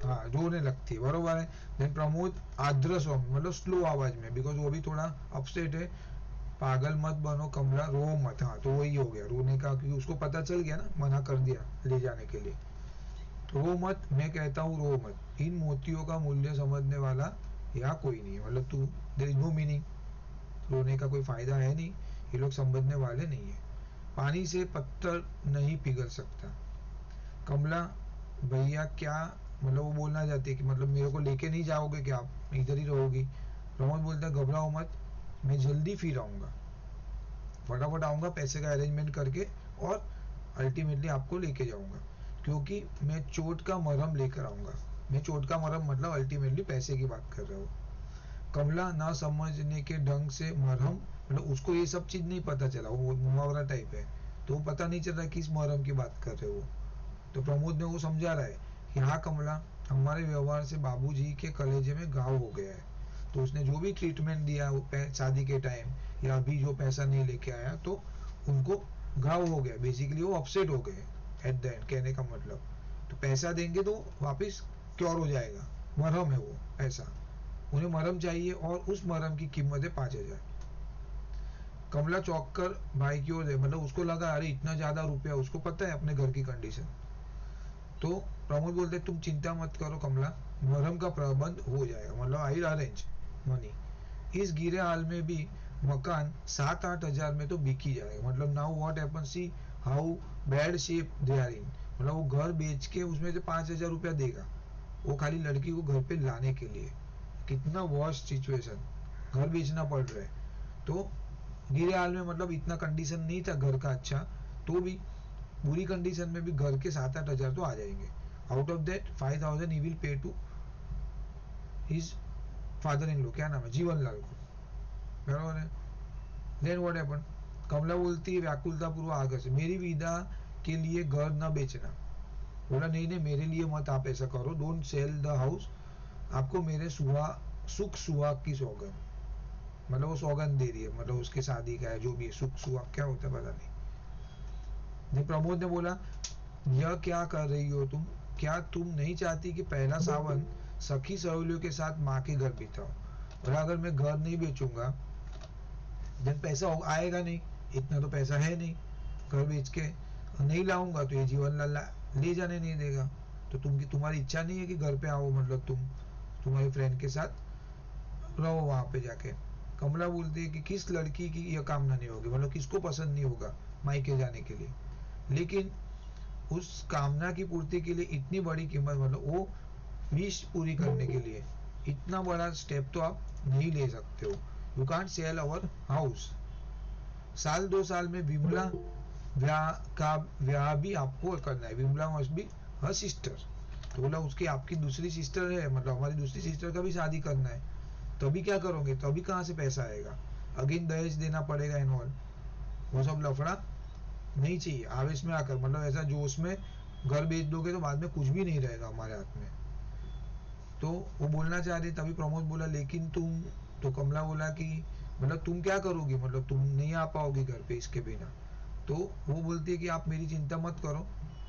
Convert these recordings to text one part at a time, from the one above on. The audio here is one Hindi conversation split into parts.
हाँ, रोने लगती है, बरोबर है। देन प्रमोद आर्द्र सॉन्ग मतलब स्लो आवाज में, बिकॉज वो भी थोड़ा अपसेट है। पागल मत बनो कमला, रो मत। हाँ, तो वही हो गया रोने का, क्योंकि उसको पता चल गया ना, मना कर दिया ले जाने के लिए। रो मत, मैं कहता हूँ रो मत, इन मोतियों का मूल्य समझने वाला यहाँ कोई नहीं है। मतलब तू, देयर इज नो मीनिंग, रोने का कोई फायदा है नहीं, ये लोग समझने वाले नहीं है। पानी से पत्थर नहीं पिघल सकता। कमला, भैया क्या, मतलब वो बोलना चाहती है कि मतलब मेरे को लेके नहीं जाओगे क्या, आप इधर ही रहोगी। प्रमोद बोलता है घबराओ मत, मैं जल्दी फिर आऊँगा, फटाफट आऊँगा पैसे का अरेंजमेंट करके, और अल्टीमेटली आपको लेके जाऊँगा, क्योंकि मैं चोट का मरहम लेकर आऊँगा। मैं चोट का मरहम मतलब अल्टीमेटली पैसे की बात कर रहे हो। कमला ना समझने के ढंग से मरहम, मतलब उसको ये सब चीज़ नहीं पता चला, वो मुहावरा टाइप है, तो वो पता नहीं चल रहा किस मरहम की बात कर रहे हो। तो प्रमोद ने वो समझा रहा है कि हाँ कमला, हमारे व्यवहार से बाबूजी के कलेजे में घाव हो गया है, तो उसने जो भी ट्रीटमेंट दिया वो शादी के टाइम या अभी जो पैसा नहीं लेके आया, तो उनको घाव हो गया, बेसिकली वो अपसेट हो गए एट द एंड, कहने का मतलब। तो पैसा देंगे तो वापस क्योर हो जाएगा, मरहम है वो ऐसा, उन्हें मरहम चाहिए, और उस मरहम की कीमत है 5,000। कमला चौंक कर भाई की ओर, मतलब उसको लगा अरे इतना ज्यादा रुपया, उसको पता है अपने घर की कंडीशन। तो प्रमोद बोलते तुम चिंता मत करो कमला, मुहर्रम का प्रबंध हो जाएगा, मतलब आई अरेंज मनी। इस गिरे हाल में भी मकान 7-8 हजार में तो बिक ही जाएगा। मतलब now what happen, see how bad shape they are in, मतलब वो घर बेच के उसमें से 5,000 रुपया देगा, वो खाली लड़की को घर पे लाने के लिए। कितना वर्स्ट सिचुएशन, घर बेचना पड़ रहा है। तो गिरे हाल में मतलब इतना कंडीशन नहीं था घर का अच्छा, तो भी बुरी कंडीशन में भी घर के 7-8 हजार तो आ जाएंगे। Out of that 5,000 he will pay to his father in law, क्या नाम है, जीवनलाल को, बराबर है। देन व्हाट हैपन, कमला बोलती है व्याकुलता पूर्व आगे से, मेरी विदा के लिए घर न बेचना। बोला नहीं नहीं, मेरे लिए मत आप ऐसा करो, डोंट सेल द हाउस, आपको मेरे सुख सुहाग की सौगंध, मतलब वो सौगंध दे रही है, मतलब उसकी शादी का है, जो भी है, सुख सुहाग क्या होता है पता नहीं। प्रमोद ने बोला यह क्या कर रही हो तुम, क्या तुम नहीं चाहती कि पहला सावन सखी सहेलियों के साथ माँ के घर बिताओ। और अगर मैं घर नहीं बेचूंगा, जब पैसा आएगा नहीं, इतना तो पैसा है नहीं, घर बेच के नहीं लाऊंगा तो ये जीवन ले जाने नहीं देगा। तो तुम्हारी इच्छा नहीं है कि घर पे आओ, मतलब तुम तुम्हारे फ्रेंड के साथ रहो वहां पे जाके। कमला बोलती है कि किस लड़की की यह कामना नहीं होगी, मतलब किसको पसंद नहीं होगा मायके जाने के लिए, लेकिन उस कामना की पूर्ति के लिए इतनी बड़ी कीमत, मतलब वो विश पूरी करने के लिए इतना बड़ा स्टेप तो आप नहीं ले सकते हो। You can't sell our house. साल 2 साल में विमला ब्याह भी आपको करना है, Vimla must be her sister. तो बोला उसकी आपकी दूसरी सिस्टर है, मतलब हमारी दूसरी सिस्टर का भी शादी करना है, तो अभी क्या करोगे, तो अभी कहाँ से पैसा आएगा, अगेन दहेज देना पड़ेगा इनवॉल्व, वो सब लफड़ा नहीं चाहिए आवेश में आकर, मतलब ऐसा जोश में घर बेच दोगे तो बाद में कुछ भी नहीं रहेगा हमारे हाथ में। तो वो बोलना चाह रही, तभी प्रमोद बोला लेकिन तुम, तो कमला बोला कि मतलब तुम क्या करोगी, मतलब तुम नहीं आ पाओगी घर पे इसके बिना। तो वो बोलती है कि आप मेरी चिंता मत करो,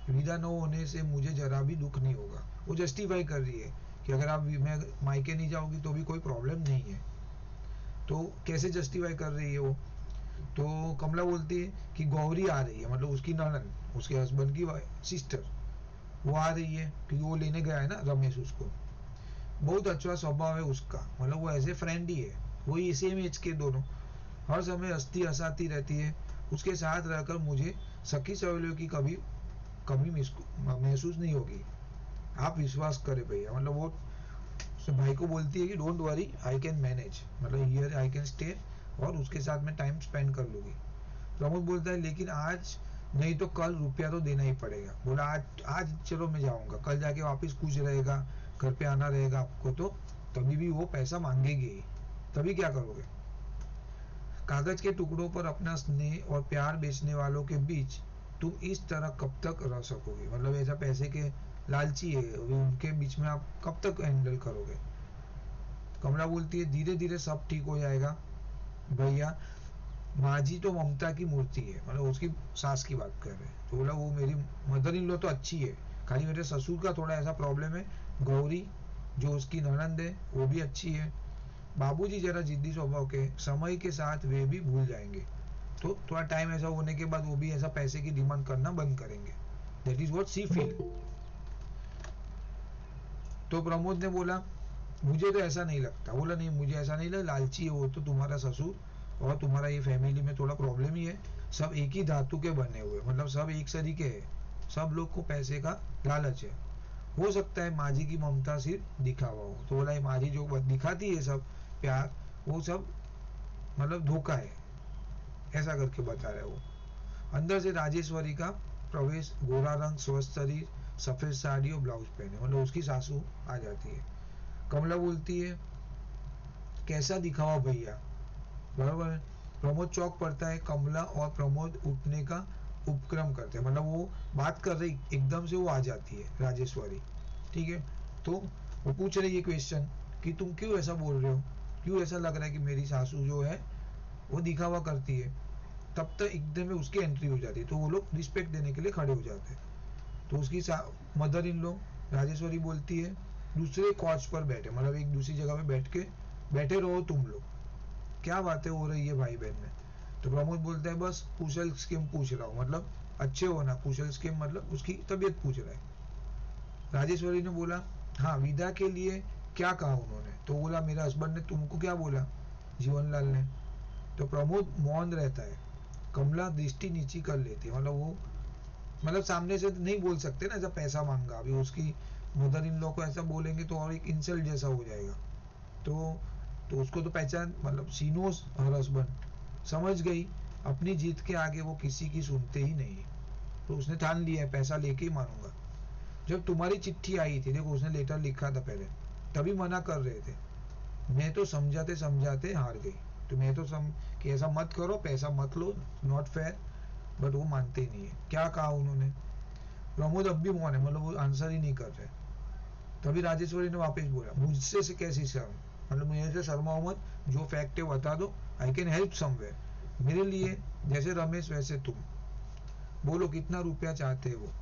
विदा न होने से मुझे जरा भी दुख नहीं होगा। वो जस्टिफाई कर रही है कि अगर आप मैं मायके नहीं जाओगी तो भी कोई प्रॉब्लम नहीं है। तो कैसे जस्टिफाई कर रही है वो, तो कमला बोलती है कि गौरी आ रही है, मतलब उसकी ननन, उसके हस्बैंड की सिस्टर, वो आ रही है क्योंकि वो लेने गया है ना रमेश उसको। बहुत अच्छा स्वभाव है उसका, मतलब वो एज ए फ्रेंड ही है, वही सेम एज के दोनों, हर समय हंसती हंसाती रहती है, उसके साथ रहकर मुझे सखी सहेलियों की कभी कमी महसूस नहीं होगी, आप विश्वास करें भैया। मतलब वो भाई को बोलती है कि don't worry I can manage, मतलब हियर आई कैन स्टे, और उसके साथ में टाइम स्पेंड कर लूंगी। प्रमोद बोलता है लेकिन आज नहीं तो कल रुपया तो देना ही पड़ेगा। बोला आज आज चलो मैं जाऊंगा, कल जाके वापस कुछ रहेगा, घर पे आना रहेगा आपको, तो तभी भी वो पैसा मांगेगी, तभी क्या करोगे। कागज के टुकड़ों पर अपना स्नेह और प्यार बेचने वालों के बीच तुम इस तरह कब तक रह सकोगे, मतलब ऐसा पैसे के लालची है उनके बीच में आप कब तक हैंडल करोगे। कमला बोलती है धीरे धीरे सब ठीक हो जाएगा भैया, माँ तो ममता की मूर्ति है, मतलब उसकी सास की बात कर रहे हैं। तो बोला वो मेरी मदर इन लॉ तो अच्छी है, खाली मेरे ससुर का थोड़ा ऐसा प्रॉब्लम है। गौरी जो उसकी ननंद है वो भी अच्छी है। बाबूजी जरा जिद्दी स्वभाव के, समय के साथ वे भी भूल जाएंगे। तो थोड़ा टाइम ऐसा होने के बाद वो भी ऐसा पैसे की डिमांड करना बंद करेंगे। That is what she feel. तो प्रमोद ने बोला मुझे तो ऐसा नहीं लगता। बोला नहीं मुझे ऐसा नहीं लगता, लालची है वो तो तुम्हारा ससुर और तुम्हारा ये फैमिली में थोड़ा प्रॉब्लम ही है। सब एक ही धातु के बने हुए, मतलब सब एक सरीके है, सब लोग को पैसे का लालच है। हो सकता है माँ जी की ममता सिर्फ दिखावा हो। तो बोला माँ जी जो दिखाती है सब प्यार, वो सब मतलब धोखा है, ऐसा करके बता रहे वो। अंदर से राजेश्वरी का प्रवेश, गोरा रंग, स्वस्थ शरीर, सफेद साड़ी और ब्लाउज पहने, मतलब उसकी सासू आ जाती है। कमला बोलती है कैसा दिखावा भैया, बराबर है। प्रमोद चौक पड़ता है। कमला और प्रमोद उठने का उपक्रम करते हैं, मतलब वो बात कर रही एकदम से वो आ जाती है राजेश्वरी, ठीक है। तो वो पूछ रही है क्वेश्चन कि तुम क्यों ऐसा बोल रहे हो, क्यों ऐसा लग रहा है कि मेरी सासू जो है वो दिखावा करती है। तब तक एकदम में उसकी एंट्री हो जाती है, तो वो लोग रिस्पेक्ट देने के लिए खड़े हो जाते हैं। तो उसकी मदर इन लॉ राजेश्वरी बोलती है दूसरे कॉच पर बैठे, मतलब एक दूसरी जगह पे बैठे रहो तुम लोग, क्या बातें हो रही है भाई बहन में। तो प्रमोद बोलता है बस कुशल स्कीम पूछ रहा हूँ, मतलब अच्छे हो ना, कुशल स्कीम मतलब उसकी तबीयत पूछ रहा है। राजेश्वरी ने बोला हाँ विदा के लिए क्या कहा उन्होंने। तो बोला मेरे हस्बैंड ने तुमको क्या बोला, जीवनलाल ने। तो प्रमोद मौन रहता है। कमला दृष्टि नीची कर लेती है, मतलब वो मतलब सामने से नहीं बोल सकते ना, ऐसा पैसा मांगा, अभी उसकी मदर इन लॉ को ऐसा बोलेंगे तो और एक इंसल्ट जैसा हो जाएगा। तो उसको तो पहचान, मतलब शी नोज हर हस्बैंड, समझ गई अपनी जीत के आगे वो किसी की सुनते ही नहीं। तो उसने ठान लिया है पैसा लेके ही मानूंगा। जब तुम्हारी चिट्ठी आई थी, देखो उसने लेटर लिखा था पहले, तभी मना कर रहे थे, मैं तो समझाते समझाते हार गई। तो मैं तो कि ऐसा मत करो, पैसा मत लो, नॉट फेयर, बट वो मानते ही नहीं है। क्या कहा उन्होंने। प्रमोद अब भी मौन है, मतलब वो आंसर ही नहीं कर रहे। तभी राजेश्वरी ने वापस बोला मुझसे से कैसी शर्म, मतलब मुझे से शर्माओ मत, जो फैक्ट है बता दो, आई कैन हेल्प समवेयर। मेरे लिए जैसे रमेश वैसे तुम, बोलो कितना रुपया चाहते हो वो।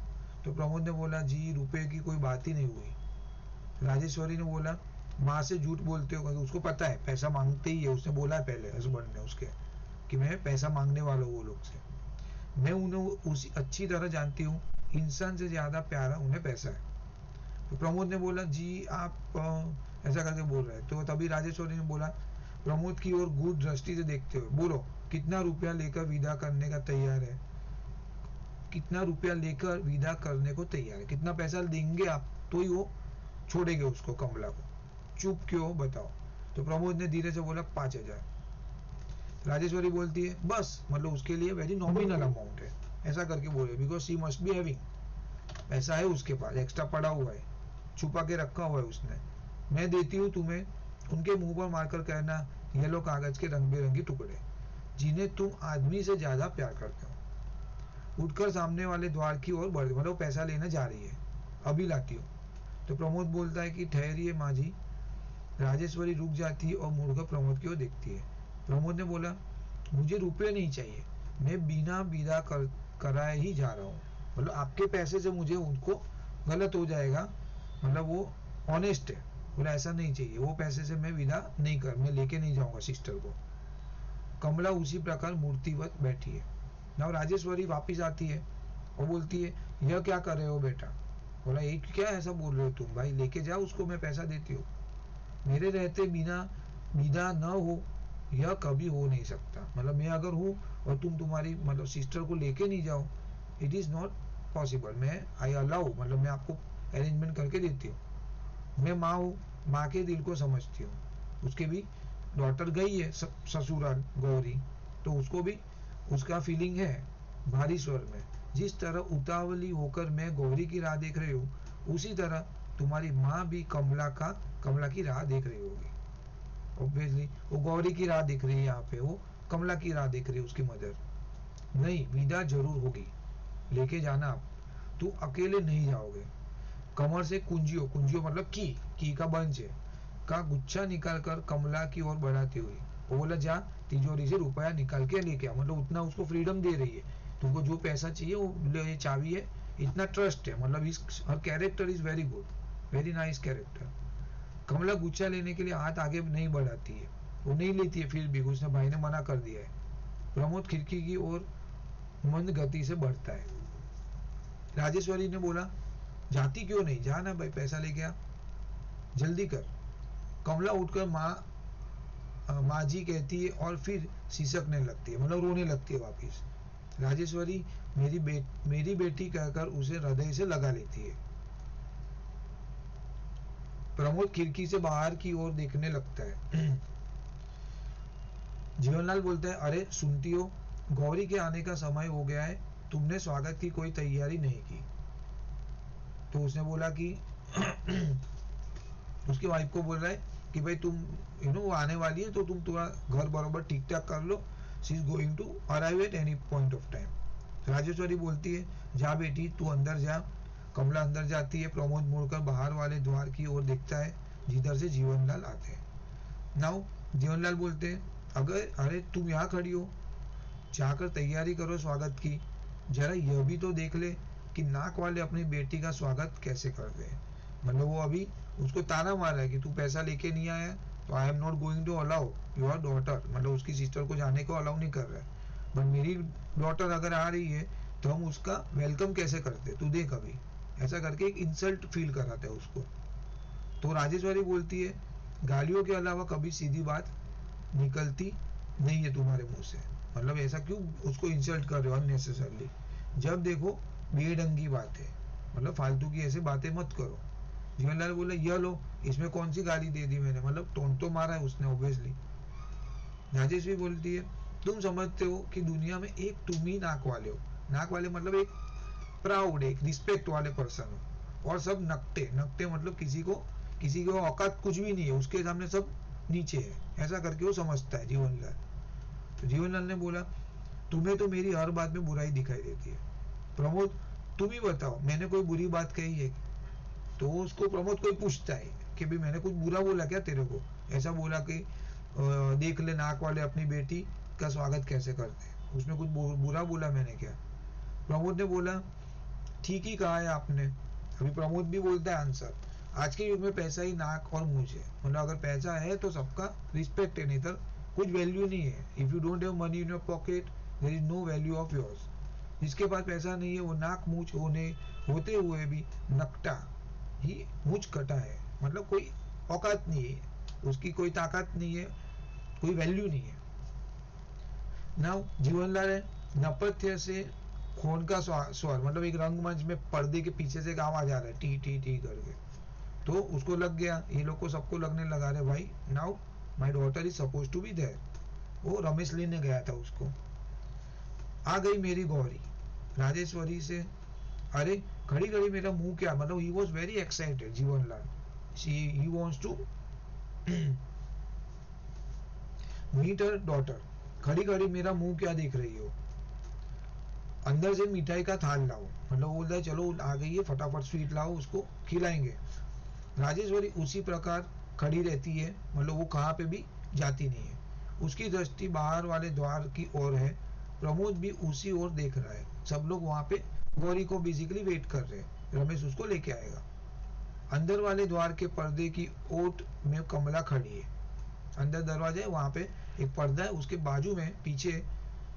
तो प्रमोद ने बोला जी रुपये की कोई बात ही नहीं हुई। राजेश्वरी ने बोला माँ से झूठ बोलते हो, क्योंकि उसको पता है पैसा मांगते ही है, उसने बोला है पहले हस्बैंड ने उसके कि मैं पैसा मांगने वाला हूँ वो लोग से। मैं उन्हें उसी अच्छी तरह जानती हूँ, इंसान से ज्यादा प्यारा उन्हें पैसा है। तो प्रमोद ने बोला जी आप ऐसा करके बोल रहे हैं। तो तभी राजेश्वरी ने बोला प्रमोद की ओर गूढ़ दृष्टि से देखते हुए, बोलो कितना रुपया लेकर विदा करने का तैयार है, कितना रुपया लेकर विदा करने को तैयार है, कितना पैसा देंगे आप तो ही वो छोड़ेंगे उसको, कमला को, चुप क्यों बताओ। तो प्रमोद ने धीरे से बोला 5,000। राजेश्वरी बोलती है बस, मतलब उसके लिए वेरी नॉमिनल अमाउंट है, ऐसा करके बोले, because she must be having, पैसा है उसके पास, एक्स्ट्रा पड़ा हुआ है, छुपा के रखा हुआ है उसने। मैं देती हूँ तुम्हें। उनके मुंह पर मारकर कहना येलो कागज के रंग बिरंगे टुकड़े, जिन्हें तुम आदमी से ज्यादा प्यार करते हो। उठकर सामने वाले द्वार की ओर बढ़, मतलब पैसा लेने जा रही है, अभी लाती हूँ। तो प्रमोद बोलता है कि ठहरिए माँ जी। राजेश्वरी रुक जाती है और मुड़कर प्रमोद की ओर देखती है। प्रमोद ने बोला मुझे रुपये नहीं चाहिए, मैं बिना विदा कराए ही जा रहा हूँ, मतलब आपके पैसे से मुझे उनको गलत हो जाएगा, मतलब वो ऑनेस्ट है, बोला ऐसा नहीं चाहिए, वो पैसे से मैं विदा नहीं कर, मैं लेके नहीं जाऊंगा सिस्टर को। कमला उसी प्रकार मूर्तिवत बैठी है। ना राजेश्वरी वापिस आती है और बोलती है यह क्या कर रहे हो बेटा। बोला एक क्या ऐसा बोल रहे हो तुम, भाई लेके जाओ उसको, मैं पैसा देती हूँ। मेरे रहते बिना विदा न हो यह कभी हो नहीं सकता, मतलब मैं अगर हूँ और तुम तुम्हारी मतलब सिस्टर को लेके नहीं जाओ, इट इज नॉट पॉसिबल। मैं आई अलाउ, मतलब मैं आपको अरेंजमेंट करके देती हूँ। मैं माँ हूँ, माँ के दिल को समझती हूँ। उसके भी डॉटर गई है ससुराल गौरी, तो उसको भी उसका फीलिंग है भारी स्वर में। जिस तरह उतावली होकर मैं गौरी की राह देख रही हूँ, उसी तरह तुम्हारी माँ भी कमला की राह देख रही होगी। ऑब्वियसली वो गौरी की राह देख रही है, यहाँ पे वो कमला की राह देख रही है उसकी मदर। नहीं विदा जरूर होगी, लेके जाना आप, तू अकेले नहीं जाओगे। कमर से कुंजियो मतलब की का बंच है, का गुच्छा निकालकर कमला की ओर बढ़ाती हुई वो बोला जा तिजोरी से रुपया निकाल के लेके आ, मतलब उतना उसको फ्रीडम दे रही है, तुमको जो पैसा चाहिए वो ले, चाबी है, इतना ट्रस्ट है, मतलब हर character is very good, very nice character. Kamala गुच्छा लेने के लिए हाथ आगे नहीं बढ़ाती है, वो नहीं लेती है, फिर भी उसने भाई ने मना कर दिया है। प्रमोद खिड़की की ओर मंद गति से बढ़ता है। राजेश्वरी ने बोला, जाती क्यों नहीं, जा ना भाई, पैसा लेके आ, जल्दी कर। कमला उठकर माँ जी कहती है और फिर सिसकने लगती है, मतलब रोने लगती है वापिस। राजेश्वरी मेरी बेटी कहकर उसे हृदय से लगा लेती है। प्रमोद खिड़की से बाहर की ओर देखने लगता है। जीवनलाल बोलता है, अरे सुनती हो, गौरी के आने का समय हो गया है, तुमने स्वागत की कोई तैयारी नहीं की। तो उसने बोला कि उसकी वाइफ को बोल रहा है कि भाई तुम वो आने वाली है, तो तुम थोड़ा घर बराबर ठीक ठाक कर लो, she is going to arrive at any point of time. Rajeshwari बोलती है, जा बेटी तू अंदर जा। कमला अंदर जाती है। प्रमोद मुड़कर बाहर वाले द्वार की ओर देखता है जिधर से जीवनलाल आते हैं। नाउ जीवनलाल बोलते हैं, अरे तुम यहाँ खड़ी हो, जाकर तैयारी करो स्वागत की। जरा यह भी तो देख ले कि नाक वाले अपनी बेटी का स्वागत कैसे करते हैं। मतलब वो अभी उसको ताना मार रहा है कि तू पैसा लेके नहीं आया, तो I am not going to allow your daughter, मतलब उसकी सिस्टर को जाने को अलाउ नहीं कर रहा है। बट मेरी डॉटर अगर आ रही है तो हम उसका वेलकम कैसे करते, तू देख अभी, ऐसा करके एक इंसल्ट फील कराते हैं उसको। तो राजेश्वरी बोलती है, गालियों के अलावा कभी सीधी बात निकलती नहीं है तुम्हारे मुंह से, मतलब ऐसा क्यों उसको इंसल्ट कर रहे हो अननेसेसरली। जब देखो बेढंगी बात है, मतलब फालतू की ऐसे बातें मत करो। जीवनलाल बोले, यह लो, इसमें कौन सी गाली दे दी मैंने, मतलब टोन तो मारा है उसने ऑब्वियसली। राजेश्वरी बोलती है, तुम समझते हो कि दुनिया में एक तुम ही नाक वाले हो। नाक वाले मतलब एक प्राउड, एक रिस्पेक्ट वाले पर्सन हो, और सब नकटे। नकटे मतलब किसी को औकात कुछ भी नहीं है, उसके सामने सब नीचे है, ऐसा करके वो समझता है जीवनलाल। तो जीवनलाल ने बोला, तुम्हें तो मेरी हर बात में बुराई दिखाई देती है। प्रमोद, तुम ही बताओ मैंने कोई बुरी बात कही है। तो उसको प्रमोद कोई पूछता है कि भाई मैंने कुछ बुरा बोला क्या तेरे को, ऐसा बोला कि देख ले नाक वाले अपनी बेटी का स्वागत कैसे करते हैं, उसमें कुछ बुरा बोला मैंने क्या। प्रमोद ने बोला, ठीक ही कहा है आपने। अभी प्रमोद भी बोलता है आंसर, आज के युग में पैसा ही नाक और मुंह है, मतलब अगर पैसा है तो सबका रिस्पेक्ट है, नहीं तो कुछ वैल्यू नहीं है। If you don't have money in your pocket there is no value of yours. जिसके पास पैसा नहीं है वो नाक मूछ होते हुए भी नकटा ही मुझ कटा है, मतलब कोई औकात नहीं है उसकी, कोई ताकत नहीं है, कोई वैल्यू नहीं है। नाउ जीवनलाल है, नपथ्य से खून का स्वर, मतलब एक रंगमंच में पर्दे के पीछे से एक आवाज आ रहा है टी टी टी करके। तो उसको लग गया, ये लोग को सबको लगने लगा रहे भाई now my daughter is suppose to be there. वो रमेश लेने गया था उसको। आ गई मेरी गौरी। राजेश्वरी से, अरे घड़ी घड़ी मेरा मुंह क्या, मतलब he was very excited Jeevanlal, he wants to meet her daughter. घड़ी घड़ी मेरा मुंह क्या देख रही हो, अंदर से मिठाई का थाल लाओ, मतलब वो बोलता है चलो आ गई है फटाफट स्वीट लाओ उसको खिलाएंगे। राजेश्वरी उसी प्रकार खड़ी रहती है, मतलब वो कहाँ पे भी जाती नहीं है, उसकी दृष्टि बाहर वाले द्वार की ओर है। प्रमोद भी उसी ओर देख रहा है। सब लोग वहाँ पे गौरी को बेसिकली वेट कर रहे हैं, रमेश उसको लेके आएगा। अंदर वाले द्वार के पर्दे की ओट में कमला खड़ी है। अंदर दरवाजा है, वहाँ पे एक पर्दा है, उसके बाजू में पीछे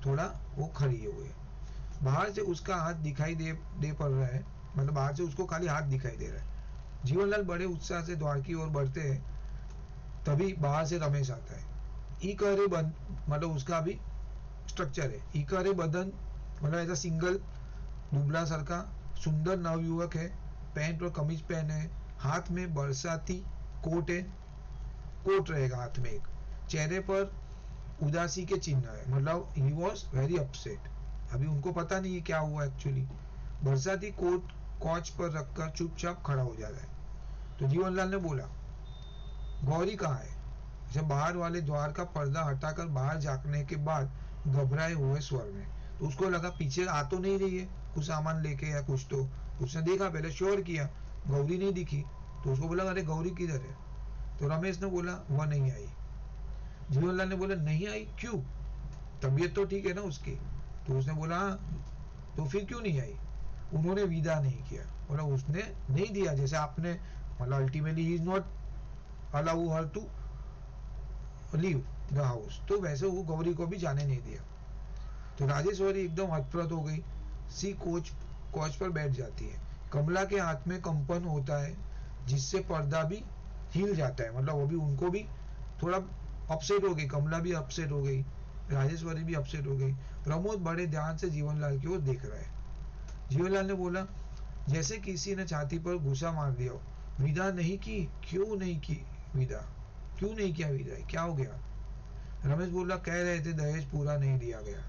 थोड़ा वो खड़ी हुई है। बाहर से उसका हाथ दिखाई दे पड़ रहा है, मतलब बाहर से उसको खाली हाथ दिखाई दे रहा है। जीवनलाल बड़े उत्साह से द्वार की ओर बढ़ते हैं, तभी बाहर से रमेश आता है। इकहरे बंद, मतलब उसका भी स्ट्रक्चर है, इकहरे बदन, मतलब ऐसा सिंगल दुबला सर का सुंदर नवयुवक है, पैंट और कमीज पहने है, हाथ में बरसाती कोट है, कोट रहेगा हाथ में एक, चेहरे पर उदासी के चिन्ह है, मतलब ही वॉज वेरी अपसेट। अभी उनको पता नहीं है क्या हुआ एक्चुअली। बरसाती कोट कॉच पर रखकर चुपचाप खड़ा हो जाता है। तो जीवनलाल ने बोला, गौरी कहाँ है। जब बाहर वाले द्वार का पर्दा हटाकर बाहर झांकने के बाद घबराए हुए स्वर में, तो उसको लगा पीछे आ तो नहीं रही है कुछ सामान लेके या कुछ, तो उसने देखा, पहले श्योर किया, गौरी नहीं दिखी, तो उसको बोला अरे गौरी किधर है। तो रमेश ने बोला वह नहीं आई। जीवनलाल ने बोला नहीं आई क्यों, तबीयत तो ठीक है ना उसकी। तो उसने बोला हाँ, तो फिर क्यों नहीं आई। उन्होंने विदा नहीं किया, मतलब उसने नहीं दिया, जैसे आपने मतलब ultimately he is not allow her to leave the house, तो वैसे वो गौरी को भी जाने नहीं दिया। तो राजेश्वरी एकदम हतप्रत हो गई। सी कोच पर बैठ जाती है। कमला के हाथ में कंपन होता है जिससे पर्दा भी हिल जाता है, मतलब वो भी उनको भी थोड़ा अपसेट हो गई, कमला भी अपसेट हो गई, राजेश्वरी भी अपसेट हो गई। प्रमोद बड़े ध्यान से जीवनलाल की ओर देख रहा है। जीवनलाल ने बोला, जैसे किसी ने छाती पर घुसा मार दिया हो, विदा नहीं की? क्यों नहीं की विदा? क्यों नहीं किया विदा? क्या हो गया? रमेश बोला, कह रहे थे दहेज पूरा नहीं दिया गया।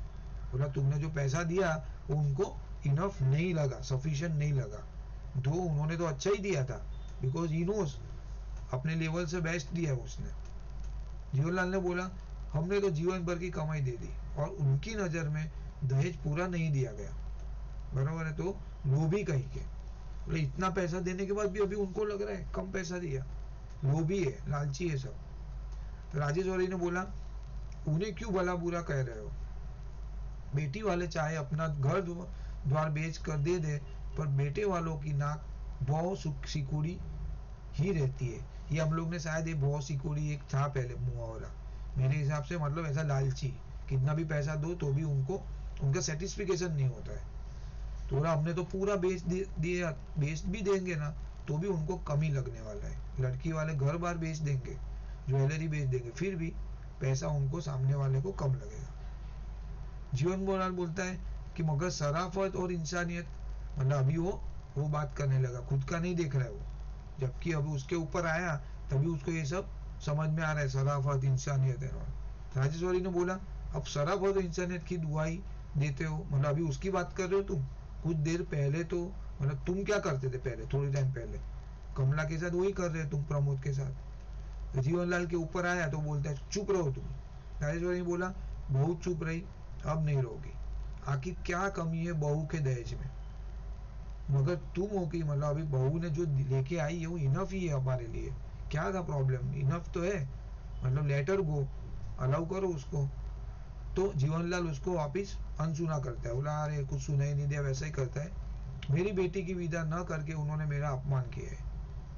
बोला, तुमने जो पैसा दिया वो उनको इनफ नहीं लगा, सफिशिएंट नहीं लगा। तो उन्होंने तो अच्छा ही दिया था, बिकॉज ही नोस अपने लेवल से बेस्ट दिया है उसने। जीवनलाल ने बोला, हमने तो जीवन भर की कमाई दे दी और उनकी नज़र में दहेज पूरा नहीं दिया गया, बराबर है, तो लोभी कहीं के। बोले, इतना पैसा देने के बाद भी अभी उनको लग रहा है कम पैसा दिया, लोभी है, लालची है सब। तो राजेश्वरी ने बोला, उन्हें क्यों भला बुरा कह रहे हो? बेटी वाले चाहे अपना घर द्वार बेच कर दे दे, पर बेटे वालों की नाक बहुत सिकुड़ी ही रहती है। ये हम लोग ने शायद ये बहुत सिकुड़ी एक था पहले मुहावरा, मेरे हिसाब से मतलब ऐसा लालची, कितना भी पैसा दो तो भी उनको उनका सेटिस्फिकेशन नहीं होता है। तो हमने तो पूरा बेच दिया, बेच भी देंगे ना तो भी उनको कमी लगने वाला है। लड़की वाले घर बार बेच देंगे, ज्वेलरी बेच देंगे, फिर भी पैसा उनको सामने वाले को कम लगेगा। जीवन बोलाल बोलता है कि मगर शराफत और इंसानियत, मतलब अभी वो बात करने लगा, खुद का नहीं देख रहा है वो, जबकि अभी उसके ऊपर आया तभी उसको ये सब समझ में आ रहा है, शराफत इंसानियत है। राजेश्वरी ने बोला, अब शराफत और इंसानियत की दुआई देते हो, मतलब अभी उसकी बात कर रहे हो तुम? कुछ देर पहले तो मतलब तुम क्या करते थे पहले, थोड़ी टाइम पहले कमला के साथ वही कर रहे तुम, प्रमोद के साथ। तो जीवनलाल के ऊपर आया तो बोलता है, चुप रहो तुम। राजेश्वरी ने बोला, बहुत चुप रही, अब नहीं रहोगी। आखिर क्या कमी है बहू के दहेज में? मगर तुम हो कि मतलब अभी बहू ने जो लेके आई है वो इनफ ही है हमारे लिए, क्या था प्रॉब्लम? इनफ तो है, मतलब लेटर गो, अलाउ करो उसको। तो जीवनलाल उसको वापिस अनसुना करता है, बोला, अरे कुछ सुना ही नहीं दिया, वैसा ही करता है। मेरी बेटी की विदा न करके उन्होंने मेरा अपमान किया है,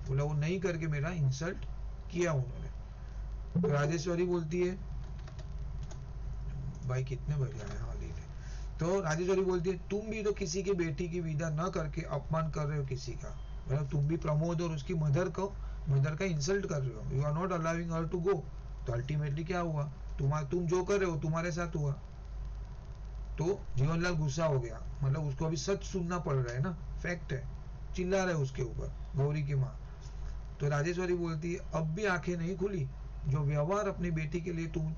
बोला वो नहीं करके मेरा इंसल्ट किया उन्होंने। तो राजेश्वरी बोलती है, भाई कितने बजे आए? हाँ लीजिए। तो राजेश्वरी बोलती है, तुम भी तो किसी की बेटी की विदा न करके अपमान कर रहे हो किसी का, मतलब तुम भी प्रमोद और उसकी मदर का इंसल्ट कर रहे हो। You are not allowing her to go. तो अल्टीमेटली क्या हुआ? तुम जो कर रहे हो तुम्हारे साथ हुआ। तो जीवनलाल गुस्सा हो गया, मतलब उसको अभी सच सुनना पड़ रहा है ना, फैक्ट है, चिल्ला रहे उसके ऊपर गौरी की माँ। तो राजेश्वरी बोलती है, अब भी आंखें नहीं खुली? जो व्यवहार अपनी बेटी के लिए तुम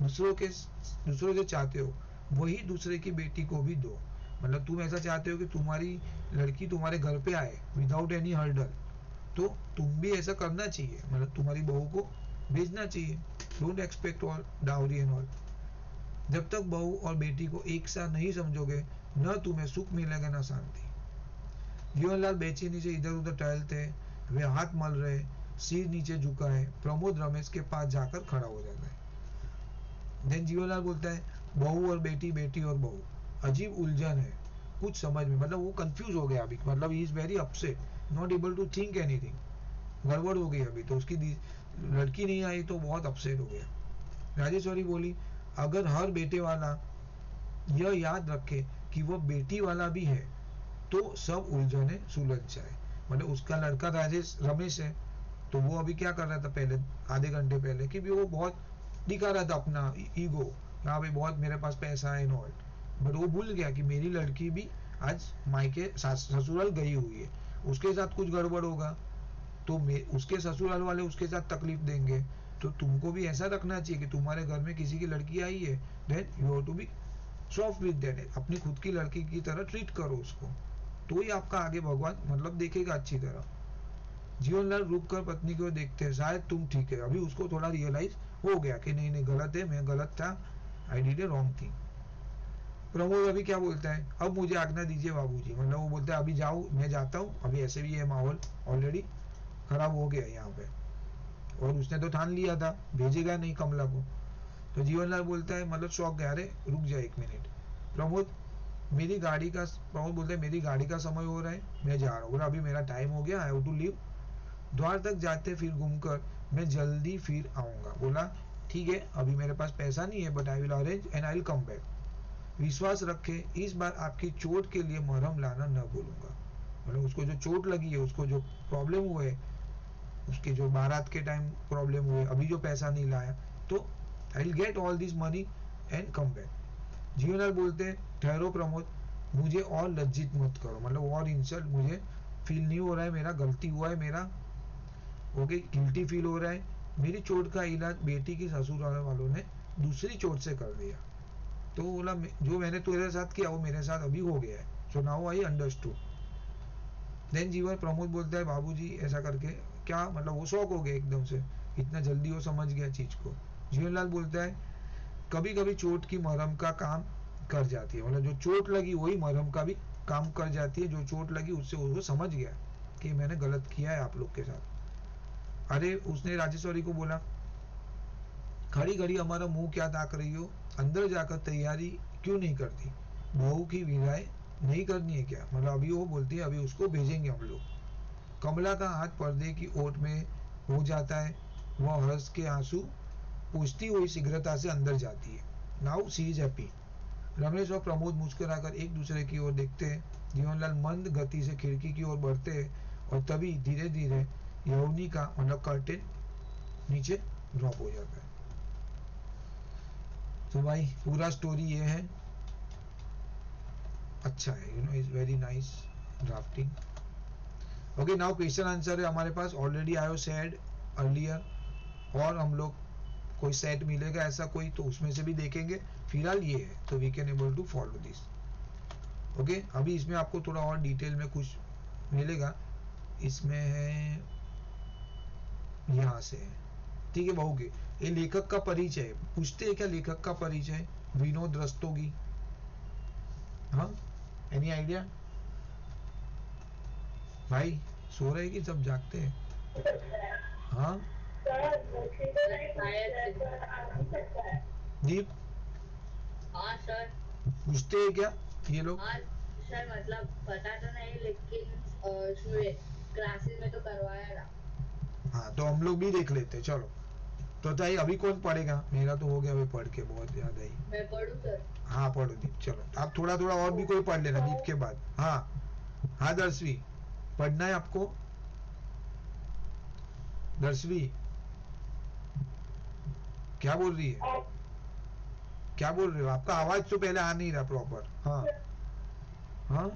दूसरों से चाहते हो वही दूसरे की बेटी को भी दो। मतलब तुम ऐसा चाहते हो कि तुम्हारी लड़की तुम्हारे घर पे आए विदाउट एनी हर्डल, तो तुम भी ऐसा करना चाहिए, मतलब तुम्हारी बहू को भेजना चाहिए। Don't expect all dowry and all. जब तक बहू और बेटी को एक साथ नहीं समझोगे, न तुम्हें सुख मिलेगा न शांति। जीवनलाल बेचैनी से इधर उधर टहलते, वे हाथ मल रहे, सिर नीचे झुका है। प्रमोद रमेश के पास जाकर खड़ा हो जाता है। देन जीवनलाल बोलता है, बहू और बेटी, बेटी और बहू, अजीब उलझन है, कुछ समझ में, मतलब वो कंफ्यूज हो गया अभी, मतलब he is very upset, not able to think anything, गड़बड़ हो गई अभी तो, उसकी लड़की नहीं आई तो बहुत अपसेट हो गया। राजेश्वरी बोली, अगर हर बेटे वाला यह याद रखे कि वह बेटी वाला भी है तो सब उलझने सुलझ जाए। मतलब उसका लड़का रमेश है, तो वो अभी क्या कर रहा था पहले, आधे घंटे पहले, कि भी वो बहुत दिखा रहा था अपना ईगो, हाँ भाई बहुत मेरे पास पैसा है नॉट, बट वो भूल गया कि मेरी लड़की भी आज मायके ससुराल गई हुई है, उसके साथ कुछ गड़बड़ होगा तो उसके ससुराल वाले उसके साथ तकलीफ देंगे। तो तुमको भी ऐसा रखना चाहिए कि तुम्हारे घर में किसी की लड़की आई है, then you have to be soft with that, अपनी खुद की लड़की की तरह ट्रीट करो उसको, तो ही आपका आगे भगवान मतलब देखेगा अच्छी तरह। जीवनलाल रुक कर पत्नी को देखते हैं, शायद तुम ठीक है, अभी उसको थोड़ा रियलाइज हो गया कि नहीं नहीं गलत है, मैं गलत था, I did a wrong thing. Pramod अभी क्या बोलता है, अब मुझे आज्ञा दीजिए बाबूजी, मतलब वो बोलता है अभी जाओ, मैं जाता हूँ, अभी ऐसे भी ये माहौल ऑलरेडी खराब हो गया यहाँ पे, और उसने तो ठान लिया था भेजेगा नहीं कमला को। तो जीवनलाल बोलता है, मतलब शौक गया, अरे रुक जाए एक मिनट प्रमोद, मेरी गाड़ी का, प्रमोद बोलते हैं मेरी गाड़ी का समय हो रहा है, मैं जा रहा हूँ। बोला अभी मेरा टाइम हो गया, आई हैव टू लीव। द्वार तक जाते फिर घूमकर मैं जल्दी फिर आऊँगा। बोला ठीक है, अभी मेरे पास पैसा नहीं है, but I will arrange and I will come back. विश्वास रखे इस बार आपकी चोट के लिए मरहम लाना न भूलूंगा। मतलब उसको जो चोट लगी है, उसको जो प्रॉब्लम हुए, उसके जो बारात के टाइम प्रॉब्लम हुए, अभी जो पैसा नहीं लाया, तो I will get all this money and come back. Jeevanlal बोलते हैं ठहरो प्रमोद, मुझे और लज्जित मत करो, मतलब और इंसल्ट मुझे फील नहीं हो रहा है, मेरा गलती हुआ है, मेरा ओके गिल्टी फील हो रहा है। मेरी चोट का इलाज बेटी की ससुराल वालों ने दूसरी चोट से कर दिया। तो बोला जो मैंने तेरे साथ किया वो मेरे साथ अभी हो गया है, so now I understood. Then Jeevan Pramod बोलता है बाबूजी ऐसा करके क्या, मतलब वो शौक हो गया एकदम से, इतना जल्दी वो समझ गया चीज को। जीवनलाल बोलता है कभी कभी चोट की मरहम का काम कर जाती है, मतलब जो चोट लगी वही मरहम का भी काम कर जाती है। जो चोट लगी उससे वो समझ गया कि मैंने गलत किया है आप लोग के साथ। अरे उसने राजेश्वरी को बोला खड़ी खड़ी हमारा मुंह क्या ताक रही हो, अंदर जाकर तैयारी क्यों नहीं करती, बहू की विदाई नहीं करनी है क्या। मतलब अभी वो बोलती है अभी उसको भेजेंगे हम लोग। कमला का हाथ पर्दे की ओट में हो जाता है, वह हर्ष के आंसू पूछती हुई शीघ्रता से अंदर जाती है। Now see is happy. Ramesh और प्रमोद मुस्कुराकर एक दूसरे की ओर देखते हैं। जीवनलाल मंद गति से खिड़की की ओर बढ़ते हैं और तभी धीरे धीरे यौवनी का मतलब कर्टेन नीचे ड्रॉप हो जाता है। तो भाई पूरा स्टोरी ये है, अच्छा है, you know is very nice drafting. Okay now question answer है हमारे पास, already I have said earlier, और हम लोग कोई सेट मिलेगा ऐसा कोई तो उसमें से भी देखेंगे। फिलहाल ये है तो we can able to follow this. Okay अभी इसमें आपको थोड़ा और डिटेल में कुछ मिलेगा, इसमें है यहाँ से है, ठीक है बहू के। ये लेखक का परिचय पूछते हैं क्या, लेखक का परिचय विनोद रस्तोगी। हाँ एनी आइडिया भाई, सो रहे कि सब जागते हैं। हाँ दीप, हाँ सर। पूछते हैं क्या ये लोग। हाँ सर, मतलब पता तो नहीं, लेकिन क्लासेस में तो करवाया था। हाँ तो हम लोग भी देख लेते हैं चलो। तो ताई अभी कौन पढ़ेगा, मेरा तो हो गया अभी पढ़ के, बहुत याद आई। मैं पढ़ूं सर? हाँ पढ़ो दीप, चलो आप थोड़ा थोड़ा और भी कोई पढ़ लेना दीप के बाद। हाँ हाँ दर्शवी पढ़ना है आपको। दर्शवी क्या बोल रही है, क्या बोल रहे हो, आपका आवाज तो पहले आ नहीं रहा प्रॉपर। हाँ हाँ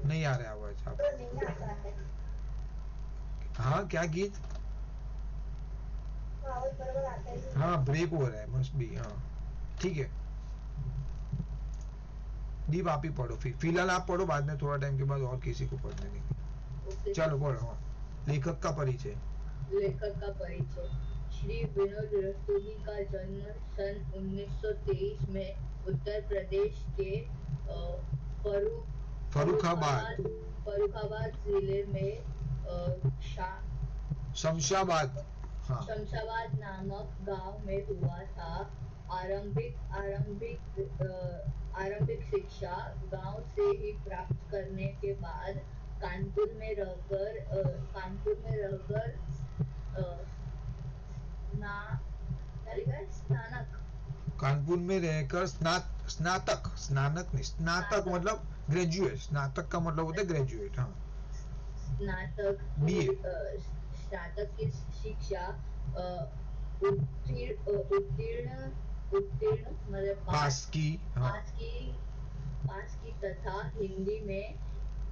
नहीं आ रहा आवाज आप। हाँ क्या गीत, हाँ ब्रेक हो रहा है, मस्ट बी। हाँ ठीक है दीप आप ही पढ़ो, फिर फिलहाल आप पढ़ो, बाद में थोड़ा टाइम के बाद और किसी को पढ़ने देंगे। चलो पढ़ो। हाँ लेखक का परिचय। लेखक का परिचय। श्री विनोद रस्तोगी का जन्म सन 1923 में उत्तर प्रदेश के फरुखाबाद फरुखाबाद जिले में शमशाबाद, हाँ शमशाबाद नामक गांव में हुआ था। आरंभिक शिक्षा गांव से ही प्राप्त करने के बाद कानपुर में रहकर स्नातक कानपुर में रहकर स्नातक, स्नातक नहीं, स्नातक मतलब ग्रेजुएट, स्नातक का मतलब होता है ग्रेजुएट। हाँ स्नातक की शिक्षा उत्तीर्ण मतलब पास की। हाँ पास की तथा हिंदी में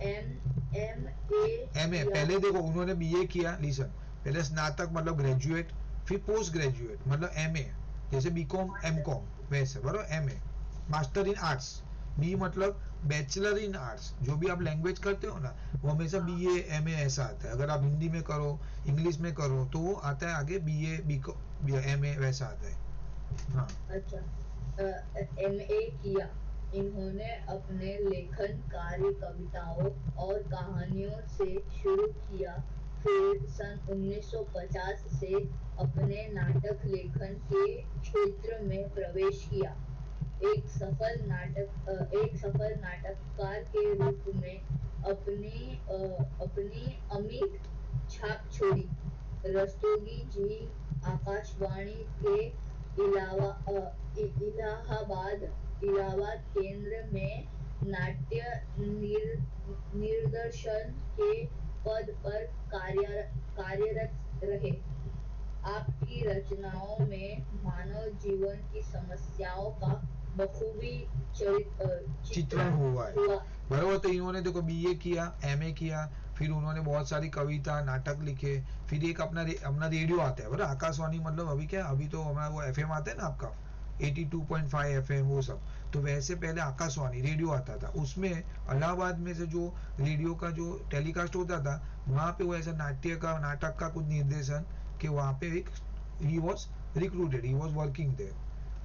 एम ए, पहले देखो उन्होंने बीए किया, लिसन, पहले स्नातक मतलब ग्रेजुएट, फिर पोस्ट ग्रेजुएट मतलब एम ए, जैसे बीकॉम एम कॉम वैसे बराबर, M A master in arts, B मतलब बैचलर इन आर्ट्स, जो भी आप लैंग्वेज करते हो ना वो हमेशा बी ए एम ए ऐसा आता है। अगर आप हिंदी में करो इंग्लिश में करो तो वो आता है आगे B A B M A वैसा आता है। हाँ अच्छा एम ए किया। इन्होंने अपने लेखन कार्य कविताओं और कहानियों से शुरू किया, फिर सन 1950 से अपने नाटक लेखन के क्षेत्र में प्रवेश किया। एक सफल नाटककार के रूप में अपनी अमिट छाप छोड़ी। रस्तोगी जी आकाशवाणी के इलाहाबाद इलाहाबाद केंद्र में नाट्य निर्देशन के पद पर कार्यरत रहे। आपकी रचनाओं में मानव जीवन की समस्याओं का बखूबी चित्रण चित्रण हुआ है। हुआ। बराबर। तो इन्होंने देखो बीए किया, एमए किया, फिर उन्होंने बहुत सारी कविता नाटक लिखे, फिर एक अपना रेडियो आता है बराबर, आकाशवाणी मतलब अभी क्या, अभी तो हमारा वो एफएम आता है ना आपका 82.5 एफएम वो सब। तो वैसे पहले आकाशवाणी रेडियो आता था, उसमें इलाहाबाद में से जो रेडियो का जो टेलीकास्ट होता था, वहाँ पे वो ऐसा नाटक का कुछ निर्देशन कि वहाँ पे एक he was recruited, he was working there.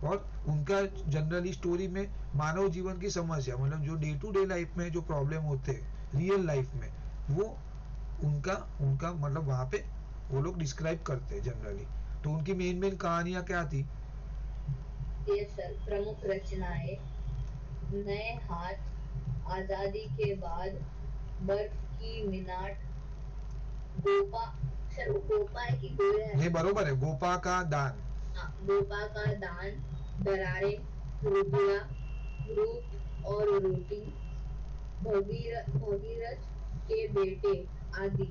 और उनका जनरली स्टोरी में मानव जीवन की समस्या, मतलब जो डे टू डे लाइफ में जो प्रॉब्लम होते हैं रियल लाइफ में, वो उनका उनका मतलब वहाँ पे वो लोग डिस्क्राइब करते हैं जनरली। तो उनकी मेन कहानियाँ क्या थी? ये सर प्रमुख रचनाएं नए हाथ, आजादी के बाद, बर्फ की मीनार, गोपा। सर वो गोपा है कि गोया है? नहीं बरोबर है, गोपा का दान। हाँ, गोपा का दान, दरारे, रुपया, रूप और रोटी, भगीरथ के बेटे आदि।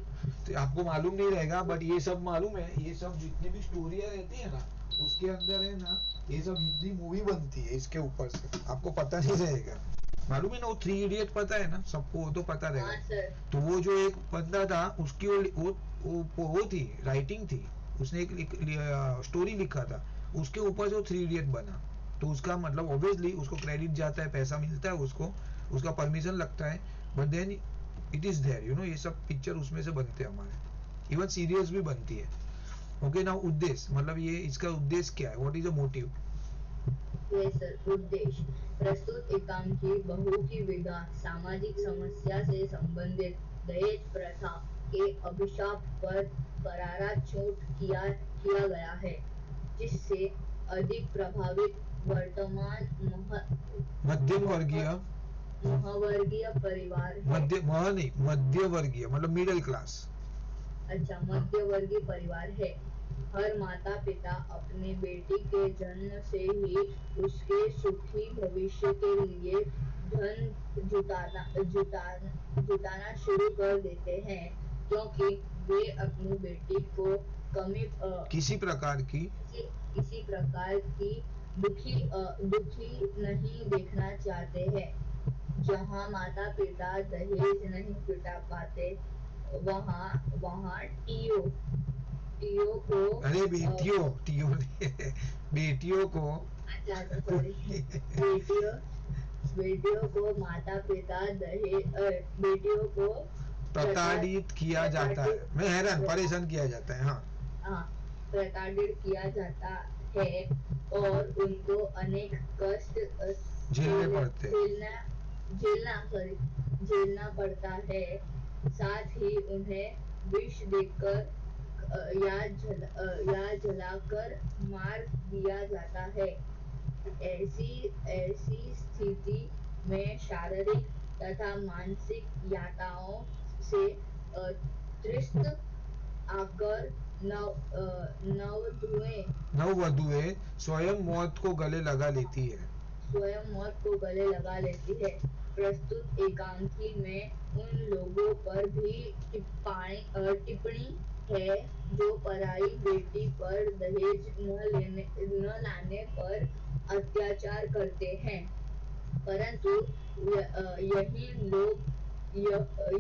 तो आपको मालूम नहीं रहेगा, बट ये सब मालूम है, ये सब जितनी भी स्टोरियाँ रहती है ना, उसके अंदर है ना, ये सब हिंदी मूवी बनती है इसके ऊपर से, आपको पता नहीं रहेगा। मालूम है ना, वो 3 इडियट पता है ना सबको, वो तो पता रहेगा। हाँ सर। तो वो जो एक बंदा था उसकी वो थी, राइटिंग थी, उसने एक स्टोरी लिखा था, उसके ऊपर जो 3 इडियट बना। तो उसका मतलब ऑब्वियसली उसको क्रेडिट जाता है, पैसा मिलता है उसको, उसका परमिशन लगता है, but then it is there, you know, ये सब पिक्चर उसमें से बनते हैं हमारे, इवन सीरियल्स भी बनती है। ओके नाउ उद्देश्य, मतलब ये इसका उद्देश्य क्या है, व्हाट इज द मोटिव? ये सर उद्देश्य प्रस्तुत एकांकी बहू की विवाह सामाजिक समस्या से संबंधित दहेज प्रथा के अभिशाप पर करारा चोट किया गया है, जिससे अधिक प्रभावित वर्तमान मध्यम वर्गीय, महावर्गीय परिवार है। मध्य वर्गीय मतलब मिडिल क्लास। अच्छा, मध्य वर्गीय परिवार है। हर माता पिता अपने बेटी के जन्म से ही उसके सुखी भविष्य के लिए धन जुटाना शुरू कर देते हैं, क्योंकि वे अपनी बेटी को किसी प्रकार की किसी प्रकार की दुखी नहीं देखना चाहते हैं। जहाँ माता पिता दहेज नहीं जुटा पाते, वहाँ वहाँ टीओ को अरे बेटियों टीओ बेटियों को अच्छा सॉरी बेटियों बेटियों को माता पिता बेटियों को प्रताड़ित किया जाता है, मैं हैरान, परेशान किया जाता है। हाँ हाँ, प्रताड़ित किया जाता है और उनको अनेक कष्ट झेलने पड़ते हैं। झेलना पड़ता है। साथ ही उन्हें विष देकर या जलाकर मार दिया जाता है। ऐसी स्थिति में शारीरिक तथा मानसिक यातनाओं से त्रस्त आकर नववधुएं स्वयं मौत को गले लगा लेती है। प्रस्तुत एकांकी में उन लोगों पर भी टिप्पणी है जो पराई बेटी पर दहेज न लाने पर अत्याचार करते हैं, परंतु यही लोग